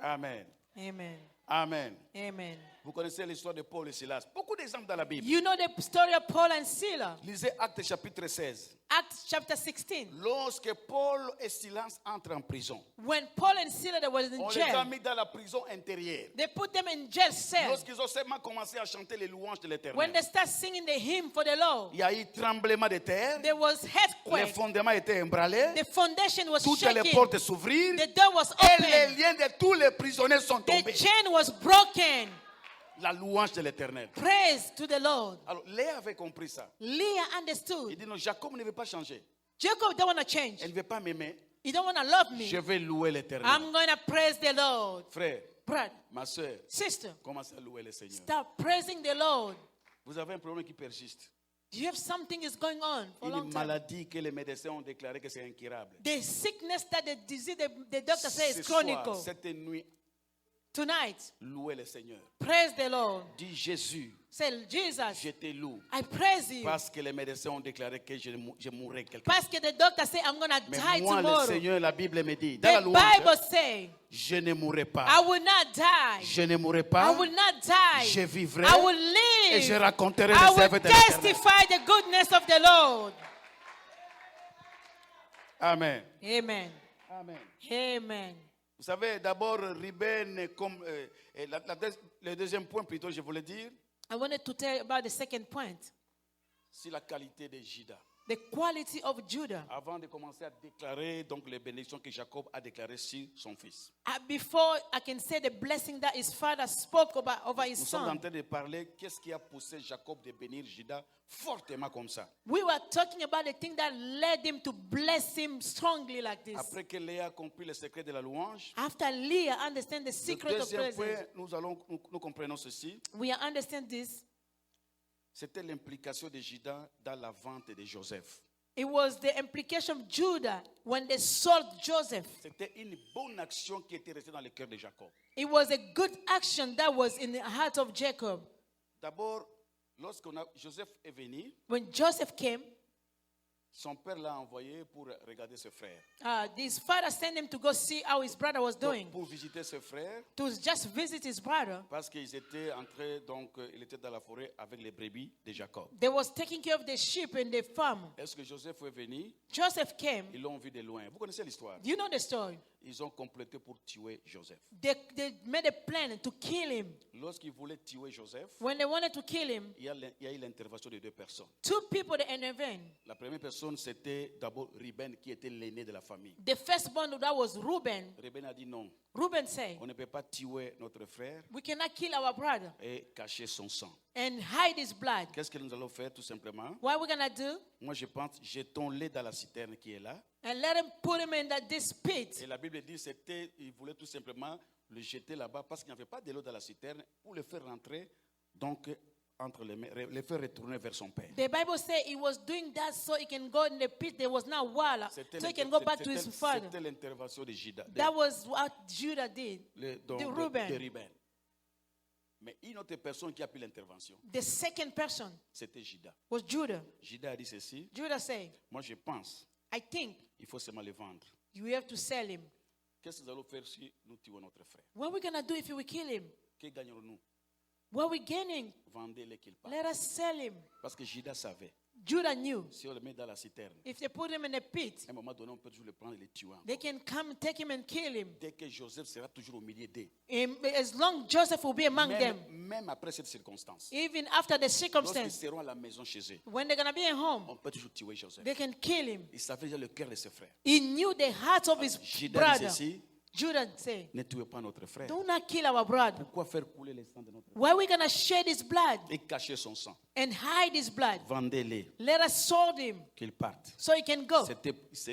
Amen. Amen. Amen. Amen. Vous connaissez l'histoire de Paul et Silas. Beaucoup d'exemples dans la Bible. You know the story of Paul and Silas. Lisez Actes chapitre 16. Acts chapter 16. Lorsque Paul et Silas entrent en prison, When Paul and Silas they were in on les a jail, mis dans la prison intérieure. they put them in jail cell. Lorsqu'ils ont seulement commencé à chanter les louanges de When l'Éternel, they start singing the hymn for the Lord, il y a eu tremblement de terre, there was les earthquake. fondements étaient ébranlés, The foundation was toutes les shaking. portes s'ouvrirent The door was et les open. liens de tous les prisonniers sont The tombés. chain was broken. La louange de l'Éternel. Praise to the Lord. Alors Léa avait compris ça. Leah Il understood. dit non, Jacob ne veut pas changer. Jacob don't want to change. Elle ne veut pas m'aimer. He don't want to love Je me. vais louer l'Éternel. I'm going to praise the Lord. Frère, Brother, ma soeur, sister, commence à louer le Seigneur. start praising the Lord. Vous avez un problème qui persiste. You have something is going on for a long Une time. maladie que les médecins ont déclaré que c'est incurable. The sickness that the disease the doctor says Ce is soir, chronic. cette nuit, Tonight, louez le Seigneur. praise the Lord. Dis Jésus, Say, Jesus, je te loue. I praise you. Parce que les médecins ont déclaré que je mourrai quelque part. Parce que the doctor say I'm going to Mais die moi, le tomorrow. Seigneur, la Bible me dit, dans la The louange, Bible say, je ne mourrai pas. I will not die. Je ne mourrai I pas. will not die. Je vivrai I will et je live. raconterai I les will œuvres de l'Éternel. testify the goodness of the Lord. Amen. Amen. Amen. Amen. Vous savez, d'abord, Ruben, comme le deuxième point plutôt, je voulais dire, I wanted to tell you about the second point. c'est la qualité de Judas. The quality of Judah. Avant de commencer à déclarer donc les bénédictions que Jacob a déclarées sur son fils. Before I can say the blessing that his father spoke about over his Nous sommes en son, train de parler, qu'est-ce qui a poussé Jacob de bénir Judas fortement comme ça. we were talking about the thing that led him to bless him strongly like this. Après que Léa a compris le secret de la louange, After Leah understand the le secret of deuxième praise, point, nous comprenons ceci, we understand this. c'était l'implication de Judas dans la vente de Joseph. It was the implication of Judah when they sold Joseph. C'était une bonne action qui était restée dans le cœur de Jacob. It was a good action that was in the heart of Jacob. D'abord, Joseph est venu, When Joseph came, son père l'a envoyé pour regarder ses frères. his father sent him to go see how his brother was doing, Donc, pour visiter ses frères, to just visit his brother. parce qu'ils étaient entrés, donc il était dans la forêt avec les brebis de Jacob. They was taking care of the sheep in the farm. Est-ce que Joseph est venu? Joseph came. Ils l'ont vu de loin. Vous connaissez l'histoire? You know the story. Ils ont complété pour tuer Joseph. They made a plan to kill him. Lorsqu'ils voulaient tuer Joseph, When they wanted to kill him, il y a eu l'intervention de deux personnes. two people that intervened. La première personne, c'était d'abord Ruben, qui était l'aîné de la famille. The firstborn, that was Reuben. Ruben a dit non, Reuben said, on ne peut pas tuer notre frère we cannot kill our brother et cacher son sang. and hide his blood. Qu'est-ce que nous allons faire tout simplement? What we're going to do? Moi, je pense, jetons-les dans la citerne qui est là. And let him put him in this pit. Et la Bible dit, il voulait tout simplement le jeter là-bas parce qu'il n'y avait pas de l'eau dans la citerne pour le faire rentrer, donc entre les mains, le faire retourner vers son père. The Bible says he was doing that so he can go in the pit. There was no water, C'était so he can go back to his father. c'était l'intervention de Judas. That was what Judah did. Donc, de de Reuben. Ruben. Mais une autre personne qui a pris l'intervention, The second person c'était Judas. was Judah. Judas a dit ceci, Judah said, moi je pense, I think il faut seulement le vendre. you have to sell him. Qu'est-ce que nous allons faire si nous tuons notre frère? What are we going to do if we kill him? Que gagnerons-nous? What are we gaining? Vendez-le qu'il parte. Let us sell him. Parce que Judas savait, Judah knew si on le met dans la citerne, if they put him in a pit, à un moment donné, on peut toujours le prendre et le tuer. they can come, take him and kill him. Dès que Joseph sera toujours au milieu d'eux, As long Joseph will be among them, même après cette circonstance, even after the lorsqu'ils circumstance, seront à la maison chez eux, when they're going to be at home, on peut toujours tuer Joseph. they can kill him. Il savait déjà le cœur de ses frères. He knew the heart of his Judas dit brother. ceci, Judah said, ne tuez pas notre frère. do not kill our brother. Pourquoi faire couler le sang de notre frère Why are we going to shed his blood et cacher son sang? and hide his blood? Vendez-les, Let us sold him qu'il parte. so he can go.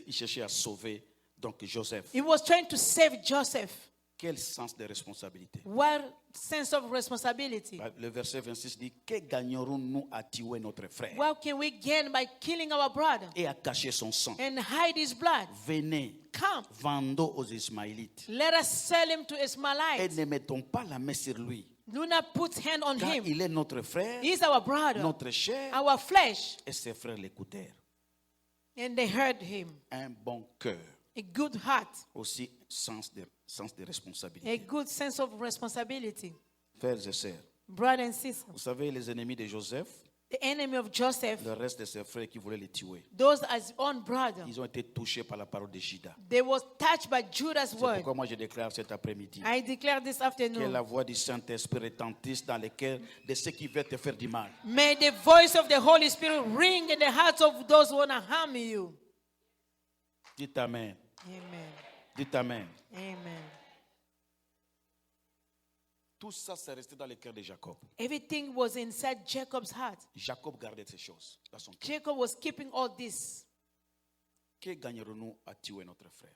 Il cherchait à sauver donc Joseph. He was trying to save Joseph. Quel sens de responsabilité? What sense of responsibility? Le verset 26 dit, que gagnerons-nous à tuer notre frère What can we gain by killing our brother et à cacher son sang? and hide his blood? Venez, Come, vendons aux Ismaélites let us sell him to et Ishmaelites. ne mettons pas la main sur lui. Do not put hand on Car him. il est notre frère, He's our brother, notre chair, our flesh. et ses frères l'écoutèrent. And they heard him. Un bon cœur a good heart, aussi sens de responsabilité. a good sense of responsibility. Frères et sœurs, Brothers and sisters, vous savez, les ennemis de Joseph, the enemy of Joseph, le reste de ses frères qui voulaient les tuer, those as own brother, ils ont été touchés par la parole de Judas. they was touched by Judah's C'est word. pourquoi moi je déclare cet après-midi I declare this que la afternoon, voix du Saint-Esprit retentisse dans les cœurs de ceux qui veulent te faire du mal. may the voice of the Holy Spirit ring in the hearts of those who want to harm you. Dites Amen. Amen. Dites Amen. Amen. Tout ça, c'est resté dans le cœur de Jacob. Everything was inside Jacob's heart. Jacob gardait ces choses dans son cœur. Jacob was keeping all this. Que gagnerons-nous à tuer notre frère?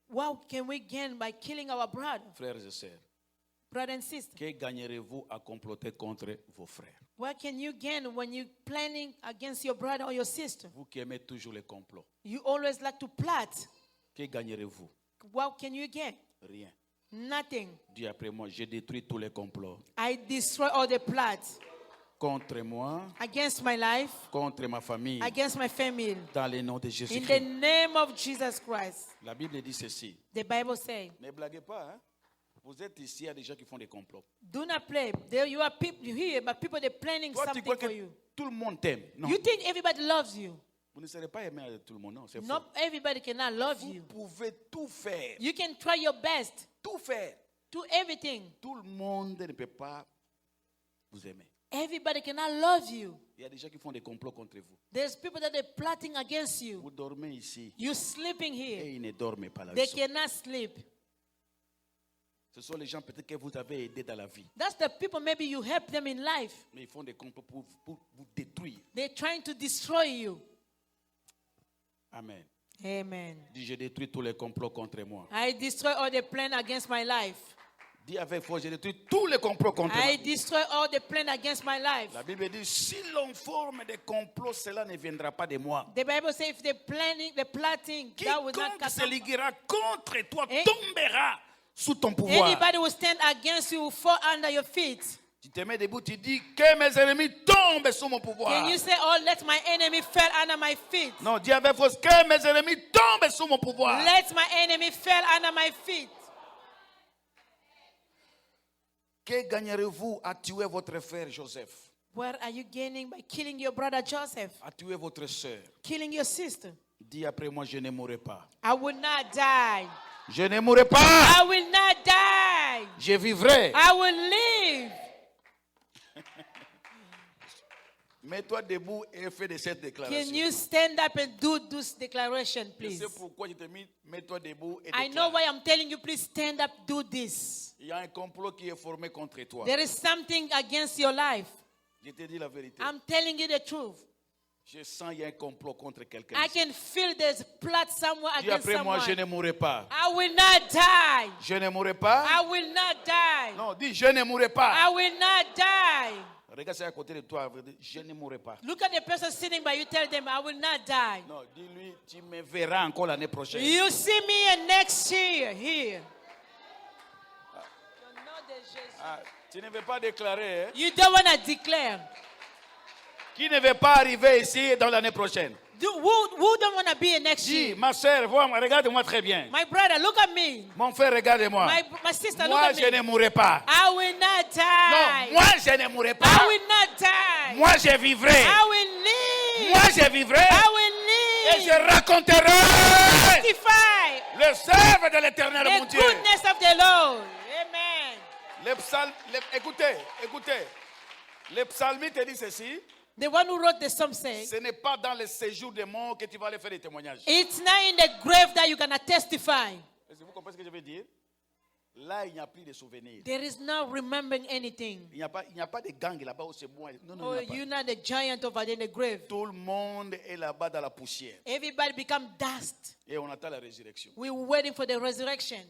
What can we gain by killing our brother, Frères et sœurs, brother and sister? que gagnerez-vous à comploter contre vos frères? What can you gain when you're planning against your brother or your sister? Vous qui aimez toujours les complots, You always like to plot. que gagnerez-vous? What can you gain? Rien. Nothing. Dis après moi, j'ai détruit tous les complots I destroy all the plots contre moi, against my life, contre ma famille, against my family. dans le nom de In the Jésus-Christ. name of Jesus Christ. La Bible dit ceci. The Bible says, Ne blaguez pas, hein? Vous êtes ici, il y a des gens qui font des complots. do not play. There you are people here, but people they're planning Toi, tu something crois for que you. tout le monde t'aime? Non. You think everybody loves you? Vous ne serez pas aimé de tout le monde, non, c'est faux. Not everybody cannot love Vous you. pouvez tout faire, You can try your best, tout faire. do everything. Tout le monde ne peut pas vous aimer. Everybody cannot love you. Il y a des gens qui font des complots contre vous. There's people that are plotting against you. Vous dormez ici You sleeping et here. ils ne dorment pas la They vie. cannot sleep. Ce sont les gens peut-être que vous avez aidés dans la vie. That's the people maybe you help them in life. Mais ils font des complots pour vous détruire. They're trying to destroy you. Amen. Amen. Dis, je détruis tous les complots contre moi. I destroy all the plan against my life. Dis avec foi, je détruis tous les complots contre moi. I destroy all the plan against my life. La Bible dit, si l'on forme des complots, cela ne viendra pas de moi. The Bible says if the plotting, that will not Quiconque come. se liguera contre toi Eh? tombera sous ton pouvoir. Anybody who stand against you will fall under your feet. Tu te mets debout, tu dis que mes ennemis tombent sous mon pouvoir. Can you say, oh, let my enemy fall under my feet? Non, dis avec force que mes ennemis tombent sous mon pouvoir. Let my enemy fall under my feet. Que gagnerez-vous à tuer votre frère Joseph, What are you gaining by killing your brother Joseph? à tuer votre soeur? Killing your sister? Dis après moi, je ne mourrai pas. I will not die. Je ne mourrai pas. I will not die. Je vivrai. I will live. Mets-toi debout et fais de cette déclaration. Can you stand up and do this declaration, Je please? sais pourquoi je te mis, mets-toi debout et I déclare. know why I'm telling you, please stand up, do this. Il y a un complot qui est formé contre toi. There is something against your life. Je te dis la vérité. I'm telling you the truth. Je sens qu'il y a un complot contre quelqu'un. I can feel there's plot somewhere Dis against après moi, je someone. ne mourrai pas. I will not die. Je ne mourrai pas. I will not die. Non, dis je ne mourrai pas. I will not die. Regarde ça à côté de toi. Dis, je ne mourrai pas. Look at the person sitting by you, tell them, I will not die. Non, dis-lui, tu me verras encore l'année prochaine. You see me next year here. Ah, tu ne veux pas déclarer, hein? You don't want to declare. Qui ne veut pas arriver ici dans l'année prochaine? Who don't want to be here next Dis, year? ma soeur, regarde-moi très bien. My brother, look at me. Mon frère, regarde-moi. My sister, look Moi, at je me. ne mourrai pas. I will not Non, die. moi, je ne mourrai pas. I will not die. Moi, je vivrai. I will live. Moi, je vivrai. I will Et live. je raconterai Testify le sève de l'éternel, mon the Dieu. goodness of the Lord. Amen. Écoutez. Le psalmiste dit ceci. The one who wrote the psalm says, Ce n'est pas dans le séjour des morts que tu vas aller faire des témoignages. it's not in the grave that you're going to testify. Est-ce que vous comprenez ce que je veux dire? Là, il n'y a plus de souvenirs. There is no remembering anything. Il n'y a pas de gang là-bas où c'est moi. Non, Oh, il n'y a you're pas. not the giant over there in the grave. Tout le monde est là-bas dans la poussière. Everybody become dust. Et on attend la résurrection. We're waiting for the resurrection.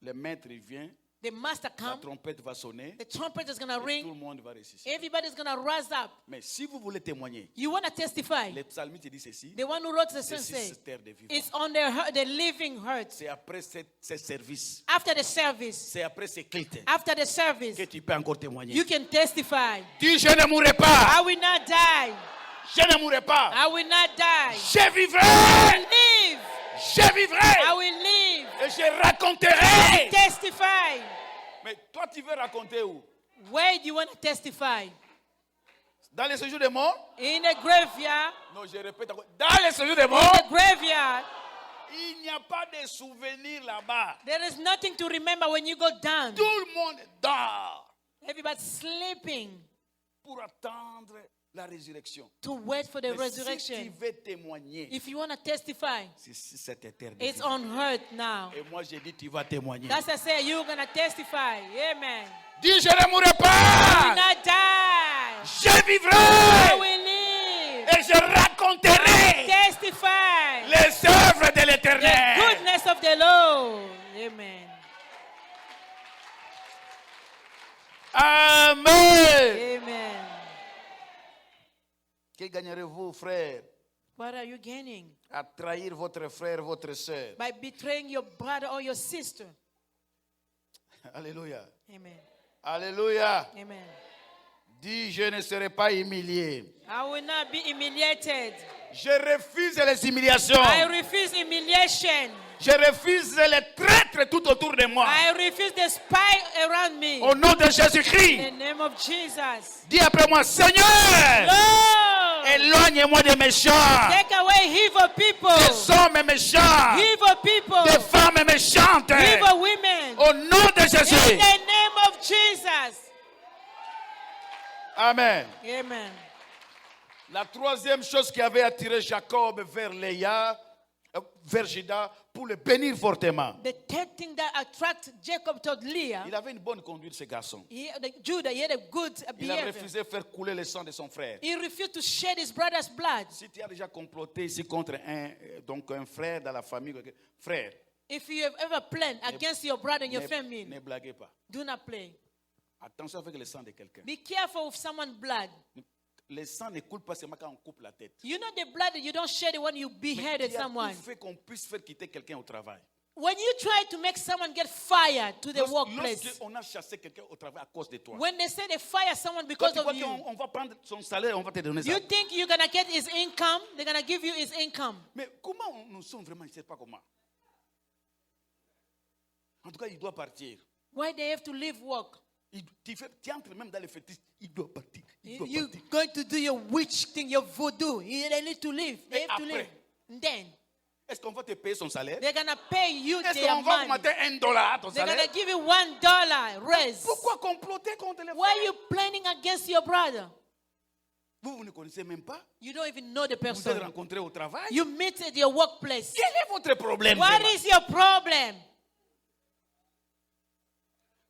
Le maître il vient, The master la comes. trompette va sonner, The trumpet is going to et tout ring. le monde va ressusciter. Everybody's going to rise up. Mais si vous voulez témoigner, You want to testify. le psalmiste dit ceci, The one who wrote the c'est psalm sur says, cette terre de vivants. it's on the living heart. C'est après ce service, After the service, c'est après ce culte after the service, que tu peux encore témoigner. you can testify. Dis, je ne mourrai pas. I will not die. Je ne mourrai pas. I will not die. Je vivrai. I will live. Je I vivrai will live. et je raconterai. Testify. Mais toi, tu veux raconter où? Where do you want to testify? Dans les séjours des morts? In the graveyard. Non, je répète encore. Dans les séjours des In morts, the graveyard. il n'y a pas de souvenirs là-bas. There is nothing to remember when you go down. Tout le monde dort Everybody's sleeping pour attendre la résurrection. to wait for the Mais si tu resurrection. veux témoigner, If you want to testify, c'est cette éternité. it's on earth now. Et moi, j'ai dit, tu vas témoigner. That's why I say you're going to testify. Amen. Dis, je ne mourrai I will pas. not die. Je I vivrai. will live. Et je raconterai Testify les œuvres de the l'éternel. goodness of the Lord. Amen. Amen. Amen. Que gagnerez-vous, frère, What are you gaining? à trahir votre frère, votre soeur? By betraying your brother or your sister. Alléluia. Amen. Alléluia. Amen. Dis, je ne serai pas humilié. I will not be humiliated. Je refuse les humiliations. I refuse humiliation. Je refuse les traîtres tout autour de moi. I refuse the spy around me. Au nom de In Jésus-Christ, the name of Jesus. dis après moi, Seigneur, Lord, éloigne-moi des méchants, take away evil people. des hommes méchants, Evil people. des femmes méchantes. Evil women. Au nom de In Jésus. the name of Jesus. Amen. Amen. La troisième chose qui avait attiré Jacob vers Léa, vers Juda, pour le bénir fortement. The third thing that attracted Jacob to Leah, Il avait une bonne conduite, ce garçon. Judah, he had a good Il a behavior. refusé de faire couler le sang de son frère. He refused to shed his brother's blood. Si tu as déjà comploté ici contre un frère dans la famille, frère, If you have ever planned against your brother and your ne family, blaguez pas. do not play. Attention avec le sang de quelqu'un. Be careful with someone's blood. Le sang ne coule pas seulement quand on coupe la tête. You know the blood that you don't shed it when you beheaded Il y a someone. tout fait qu'on puisse faire quitter quelqu'un au travail. When you try to make someone get fired to the workplace, Lorsqu'on a chassé quelqu'un au travail à cause de toi, when they say they fire someone toi, because tu crois of you, qu'on va prendre son salaire, on va te donner ça. you think you're gonna get his income? They're gonna give you his income. Mais comment nous sommes vraiment, je ne sais pas comment. En tout cas, il doit partir. Why they have to leave work? Tu entres même dans le fétiche, il doit partir. Il doit You're partir. going to do your witch thing, your voodoo. They need to leave. They Et have to leave. après? And then Est-ce qu'on va te payer son salaire? they're gonna pay you Est-ce their qu'on va money. augmenter $1 à ton They're salaire? gonna give you $1 raise. Pourquoi comploter contre les Why are frères? you planning against your brother? Vous ne connaissez même pas. You don't even know the Vous êtes person. rencontrés au travail. You meet at your workplace. Quel est votre problème? What vraiment? is your problem?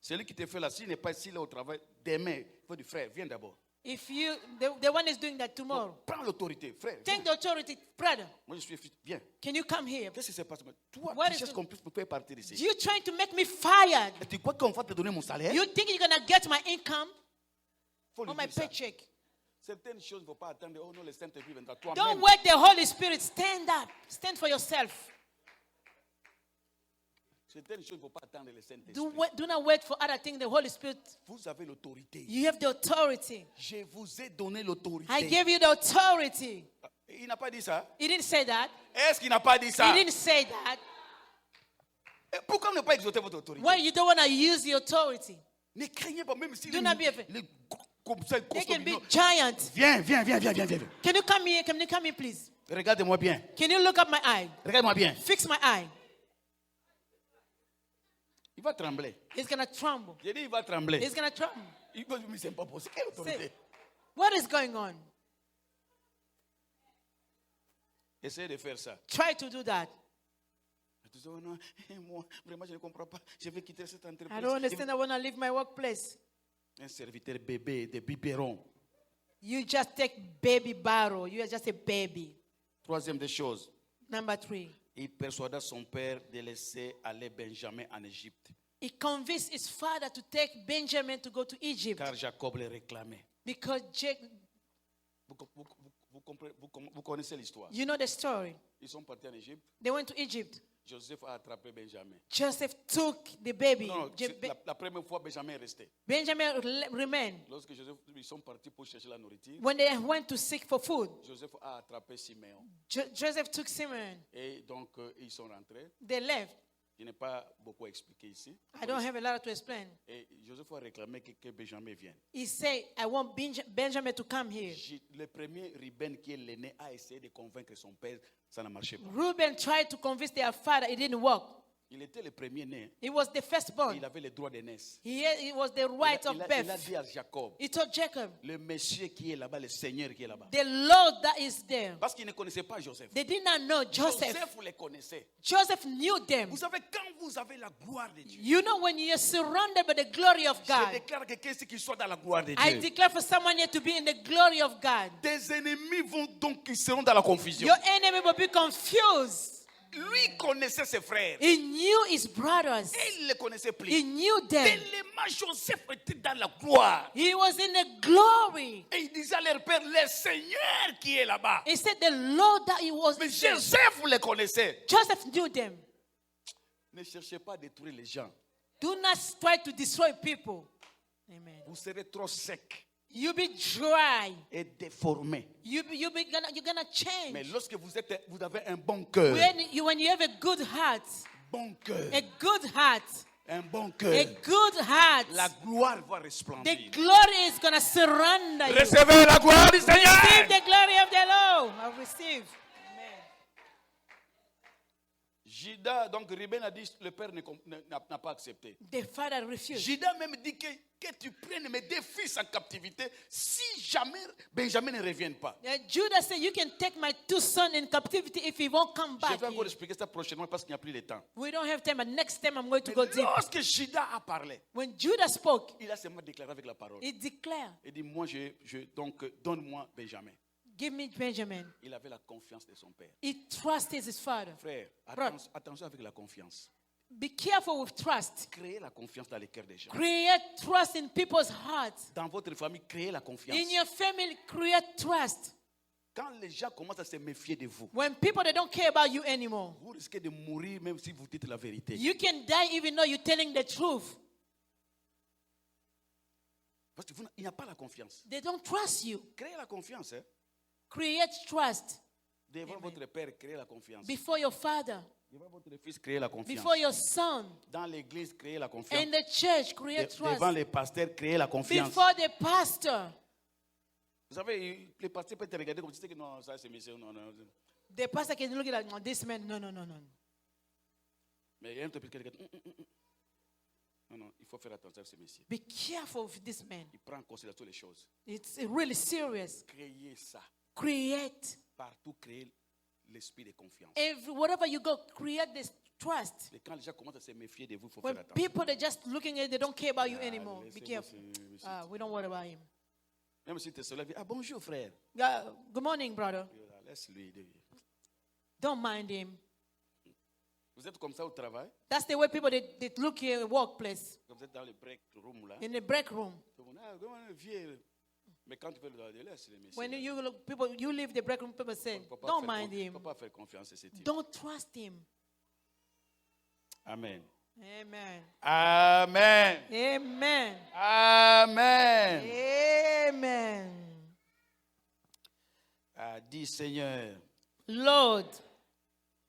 Celui qui te fait là, s'il n'est pas ici là au travail, demain, il faut du frère, viens d'abord. If you, the one is doing that tomorrow, Prends l'autorité, frère. take the authority, brother. Moi, je suis fils. Viens. Can you come here? Qu'est-ce qui se passe? Toi, What tu is cherches it? qu'on puisse me faire partir ici. You trying to make me fired? Et tu crois qu'on va te donner mon salaire? You think you're gonna get my income Faut lui or my dire ça. paycheck? Certaines choses, il ne faut pas attendre. Oh non, le Saint-Esprit viendra. Toi-même. Don't wait the Holy Spirit. Stand up. Stand for yourself. Certaines choses, il ne faut pas attendre le Saint-Esprit. Do not wait for other things. The Holy Spirit, Vous avez l'autorité. you have the authority. Je vous ai donné l'autorité. I gave you the authority. Il n'a pas dit ça. He didn't say that. Est-ce qu'il n'a pas dit ça? He didn't say that. Et pourquoi ne pas exaucer votre autorité? Why you don't want to use the authority? Ne craignez pas, même si Do not be afraid. comme ça, They can be costaud, giants. viens. Can you come here? Can you come here, please? Regardez-moi bien. Can you look up my eye? Regarde-moi bien. Fix my eye. Il va trembler. He's gonna tremble. J'ai dit, il va trembler. He's gonna tremble. Il va mais c'est pas possible. Quelle autorité? Say, what is going on? Essayez de faire ça. Try to do that. Tu dis, oh non, moi, vraiment, je ne comprends pas. Je vais quitter cette entreprise. I don't understand. I want to leave my workplace. Un serviteur bébé de biberon. You just take baby barrel. You are just a baby. Troisième des choses, Number 3. il persuada son père de laisser aller Benjamin en Égypte, He convinced his father to take Benjamin to go to Egypt car Jacob le réclamait. because Vous connaissez l'histoire. you know the story. Ils sont partis en Égypte. They went to Egypt. Joseph a attrapé Benjamin. Joseph took the baby. Non, non, c'est la première fois, Benjamin est resté. Benjamin remained. Lorsque ils sont partis pour chercher la nourriture, When they went to seek for food, Joseph a attrapé Siméon. Joseph took Simeon. Et donc, ils sont rentrés. They left. Je n'ai pas beaucoup expliqué ici. I don't have a lot to explain. Et Joseph a réclamé que Benjamin vienne. He said, I want Benjamin to come here. Le premier Ruben, qui est l'aîné, a essayé de convaincre son père. Ça n'a marché pas. Reuben tried to convince their father. It didn't work. Il était le premier né. He was the firstborn. Il avait le droit d'aînesse. He was the right of Il a birth. dit à Jacob, He told Jacob, le monsieur qui est là-bas, le Seigneur qui est là-bas. the Lord that is there. Parce qu'il ne connaissait pas Joseph. They did not know Joseph. Joseph, vous les connaissez. Joseph knew them. Vous savez, quand vous avez la gloire de Dieu, You know, when you're surrounded by the glory of je God, déclare que quelqu'un qui soit dans la gloire de I Dieu. declare for someone here to be in the glory of God. Des ennemis vont donc, ils seront dans la confusion. Your enemy will be confused. Lui connaissait ses frères. He knew his brothers. Et il ne les connaissait He plus. knew them. Tellement Joseph était dans la gloire. He was in the glory. Et il disait à leur père, le Seigneur qui est là-bas. He said the Lord that he was Mais there. Joseph, vous les connaissez. Joseph knew them. Ne cherchez pas à détruire les gens. Do not try to destroy people. Amen. Vous serez trop sec You be dry. et déformé. You're gonna change. Mais lorsque vous avez un bon cœur, When you have a good heart, bon cœur, a good heart, un bon a cœur, good heart, la gloire va the resplendir. glory is gonna surrender you. Recevez la gloire du Receive Seigneur. the glory of the Lord. I receive. Amen. Judas, donc Ruben a dit, le père n'a pas accepté. The father refused. Judas même dit que tu prennes mes deux fils en captivité si jamais Benjamin ne revienne pas. Judah said, you can take my two sons in captivity if he won't come Je back. vais encore here. expliquer ça prochainement parce qu'il n'y a plus le temps. We don't have time, but next time I'm going to Mais go deep. lorsque Judas a parlé, When Judah spoke, il a seulement déclaré avec la parole. he declared, Il dit, moi, donc, donne-moi Benjamin. give me Benjamin. Il avait la confiance de son père. He trusted his father. Frère, Brother. attention avec la confiance. Be careful with trust. Créez la confiance dans les cœurs des gens. Create trust in people's hearts. Dans votre famille, créez la confiance. In your family, create trust. Quand les gens commencent à se méfier de vous, When people they don't care about you anymore, vous risquez de mourir même si vous dites la vérité. you can die even though you're telling the truth. Parce qu'il n'y a pas la confiance. They don't trust you. Créez la confiance. Hein. Create trust Devant votre père, créez la confiance. before your father, Devant votre fils, créez la confiance. before your son. Dans l'église, créez la confiance. In the church, create trust. Devant les pasteurs, créez la confiance. Before the pastor. Vous savez, les pasteurs peuvent te regarder comme tu sais que non, ça c'est monsieur, non, non. The pastor can look at like, this man, no. Mais il y a un truc qui regarde. Non, il faut faire attention à ce monsieur. Be careful with this man. Il prend en considération les choses. It's really serious. Créez ça. Create. Partout, créez l'esprit de confiance. Wherever you go, create this trust. Et quand les gens commencent à se méfier de vous, il faut When faire attention. people are just looking at you, they don't care about you anymore. Be laissez-moi careful. monsieur. We don't worry about him. Même si tu es seul, bonjour frère. Good morning, brother. Laisse-lui. Don't mind him. Vous êtes comme ça au travail? That's the way people they look here in the workplace, Quand vous êtes dans le break room là. in the break room. Tout le monde, comment vieux? Mais quand tu veux le laisser, les When messieurs. you look, people, you leave the break room, people say, don't mind Il ne him. faut pas faire confiance à ce type. Don't trust him. Amen. Amen. Amen. Amen. Amen. Amen. Dis Seigneur, Lord,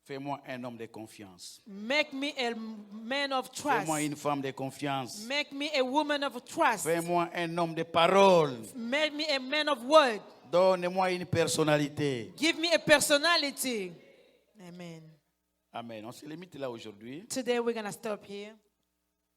fais-moi un homme de confiance. make me a man of trust. Fais-moi une femme de confiance. Make me a woman of trust. Fais-moi un homme de parole. Make me a man of word. Donne-moi une personnalité. Give me a personality. Amen. Amen. On se limite là aujourd'hui. Today we're going to stop here.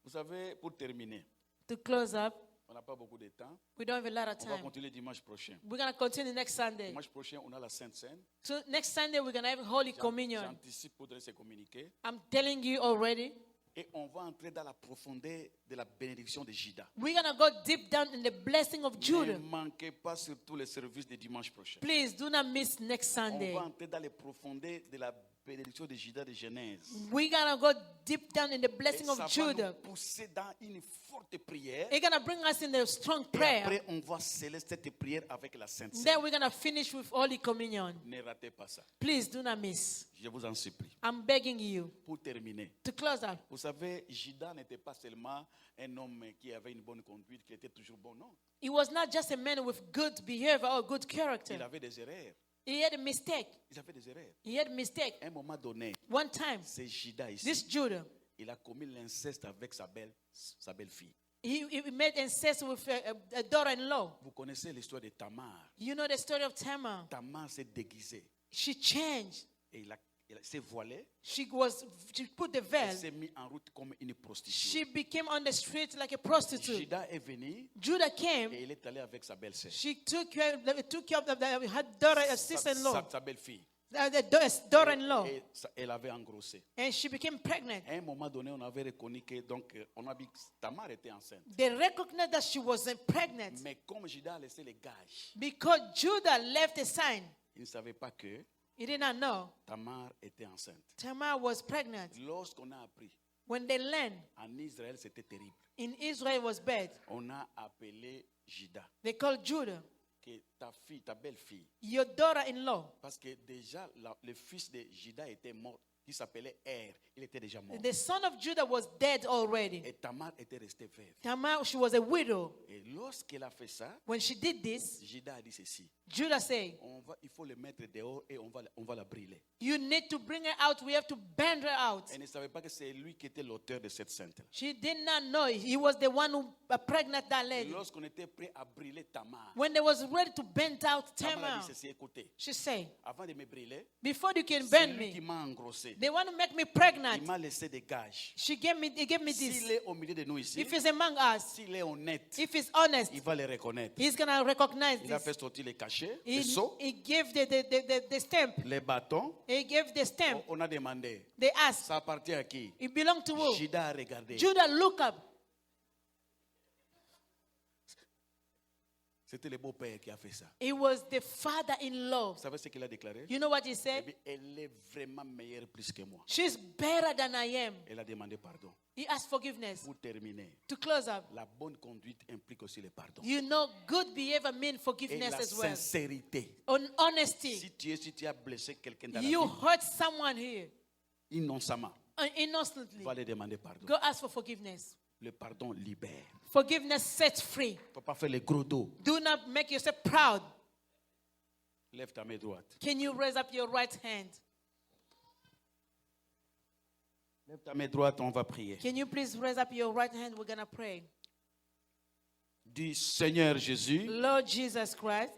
Vous savez, pour terminer, To close up, on n'a pas beaucoup de temps. we don't have a lot of On va time. continuer dimanche prochain. We're going to continue next Sunday. Dimanche prochain, on a la Sainte Seine. So next Sunday we're going to have Holy Communion. J'anticipe pour donner ces communiqués. I'm telling you already. Et on va entrer dans la profondeur de la bénédiction de Judas. We're going to go deep down in the blessing of Ne Judah. manquez pas surtout les services de dimanche prochain. Please do not miss next On Sunday. va entrer dans les profondeurs de la bénédiction de Judas de Genèse. We're going to go deep down in the Et blessing ça of va Judah. nous pousser dans une forte prière. It's going to bring us in the strong Et prayer. après, on va sceller cette prière avec la Sainte Seine. Then we're going to finish with Holy Communion. Ne ratez pas ça. Please do not miss. Je vous en supplie. I'm begging you Pour terminer, to close out. vous savez, Judas n'était pas seulement un homme qui avait une bonne conduite, qui était toujours bon, non. He was not just a man with good behavior or good Il character. avait des erreurs. He had a mistake. Il avait des erreurs. He had a mistake. À un moment donné, One time, c'est Judas ici. this Judah, Il a commis l'inceste avec sa belle-fille. he made incest with a daughter-in-law. Vous connaissez l'histoire de Tamar. You know the story of Tamar. Tamar s'est déguisée She changed. et il s'est voilée. She put the Elle veil. s'est mise en route comme une prostituée. She became on the street like a prostitute. Judas est venu Judah came. et il est allé avec sa belle-sœur. She took care of her daughter, sister-in-law, Sa belle-fille. the daughter-in-law, Et elle avait engrossé. and she became pregnant. À un moment donné, on avait reconnu que on a vu que Tamar était enceinte. They recognized that she was pregnant Mais comme Judas a laissé les gages, because Judah left a sign. il ne savait pas que He did not know Tamar était enceinte. Tamar was pregnant. Lorsqu'on a appris, When they learned en Israël, c'était terrible. in Israel was bad, On a appelé Judas, they called Judah, que ta fille, ta belle-fille, your daughter-in-law. parce que déjà le fils de Judas était mort, qui s'appelait Er, il était déjà mort. The son of Judah was dead already. Et Tamar était restée veuve. Tamar, she was a widow. Et lorsqu'elle a fait ça, When she did this, Judas a dit ceci. Judah said, Il faut le mettre dehors et on va la brûler. you need to bring her out. We have to bend her out. Elle ne savait pas que c'est lui qui était l'auteur de cette sainte. She did not know he was the one who pregnant that lady. Lorsqu'on était prêt à brûler Tamar, When they was ready to bend out Tamar a Tamar, dit ceci, écoutez, she said, avant de me brûler, before you can c'est bend lui qui me, m'a engrossé. they want to make me Il pregnant. m'a laissé des gages. He gave me this. S'il est au milieu de nous ici, If he's among us, s'il est honnête, if he's honest, il va les reconnaître. he's gonna recognize Il a this. fait sortir les cachets, He, les seaux, he gave the stamp. les bâtons. He gave the stamp. On a demandé, They asked, ça appartient à qui? it belonged to who? Judas a regardé. Judah, look up. C'était le beau-père qui a fait ça. It was the father-in-law. Vous savez ce qu'il a déclaré? You know what he Eh said? bien, elle est vraiment meilleure plus que moi. She's better than I am. Elle a demandé pardon. He asked forgiveness. Pour terminer, To close up, la bonne conduite implique aussi le pardon. you know, good behavior means Et forgiveness la as well. sincérité. Honesty. Si tu as blessé quelqu'un dans la You vie, hurt someone here innocemment, innocently. va lui demander pardon. Go ask for forgiveness. Le pardon libère. Forgiveness sets free. Il ne faut pas faire les gros dos. Do not make yourself proud. Lève ta main droite. Can you raise up your right hand? Lève ta main droite, on va prier. Can you please raise up your right hand? We're going to pray. Dis, Seigneur Jésus, Lord Jesus Christ,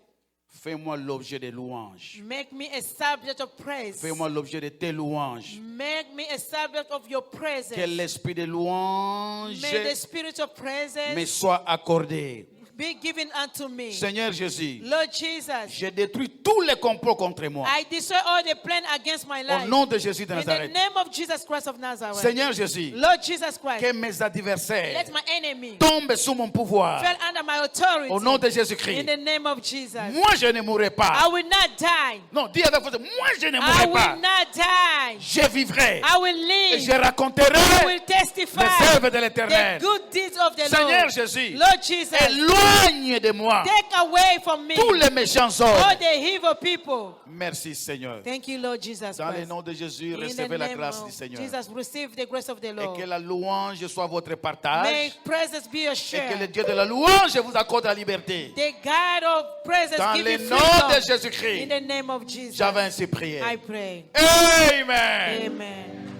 fais-moi l'objet des louanges. make me a subject of praise. Fais-moi l'objet de tes louanges. Make me a subject of your praises. Que l'esprit de louange May the spirit of me praises soit accordé. be given unto me. Seigneur Jésus, Lord Jesus, je détruis tous les complots contre moi. I destroy all the plan against my Au life. nom de Jésus de In the Nazareth. name of Jesus Christ of Nazareth. Seigneur Jésus, Lord Jesus Christ, que mes adversaires let my enemy tombent sous mon pouvoir. fell under my authority. Au nom de In Jésus-Christ. the name of Jesus. Moi, je ne mourrai I pas. will not die. Non, dis à ta force, moi, je ne I mourrai will pas. not die. Je vivrai. I will Et je live. I raconterai will testify les œuvres de the l'Éternel. good deeds of the Seigneur Lord. Jésus, Lord Jesus, éloigne de moi take away from me tous les méchants all hommes. the evil people. Merci, Seigneur. Thank you, Lord Jesus Dans le Christ. nom de Jésus, In the recevez la name grâce of du Seigneur. Jesus, receive the grace of the Et Lord. que la louange soit votre partage. May praises be your Et que le share. Dieu de la louange vous accorde la liberté. The God of praises Dans give le you nom de freedom. In Jésus-Christ, the name of Jesus, j'avais ainsi prié. I pray. Amen. Amen.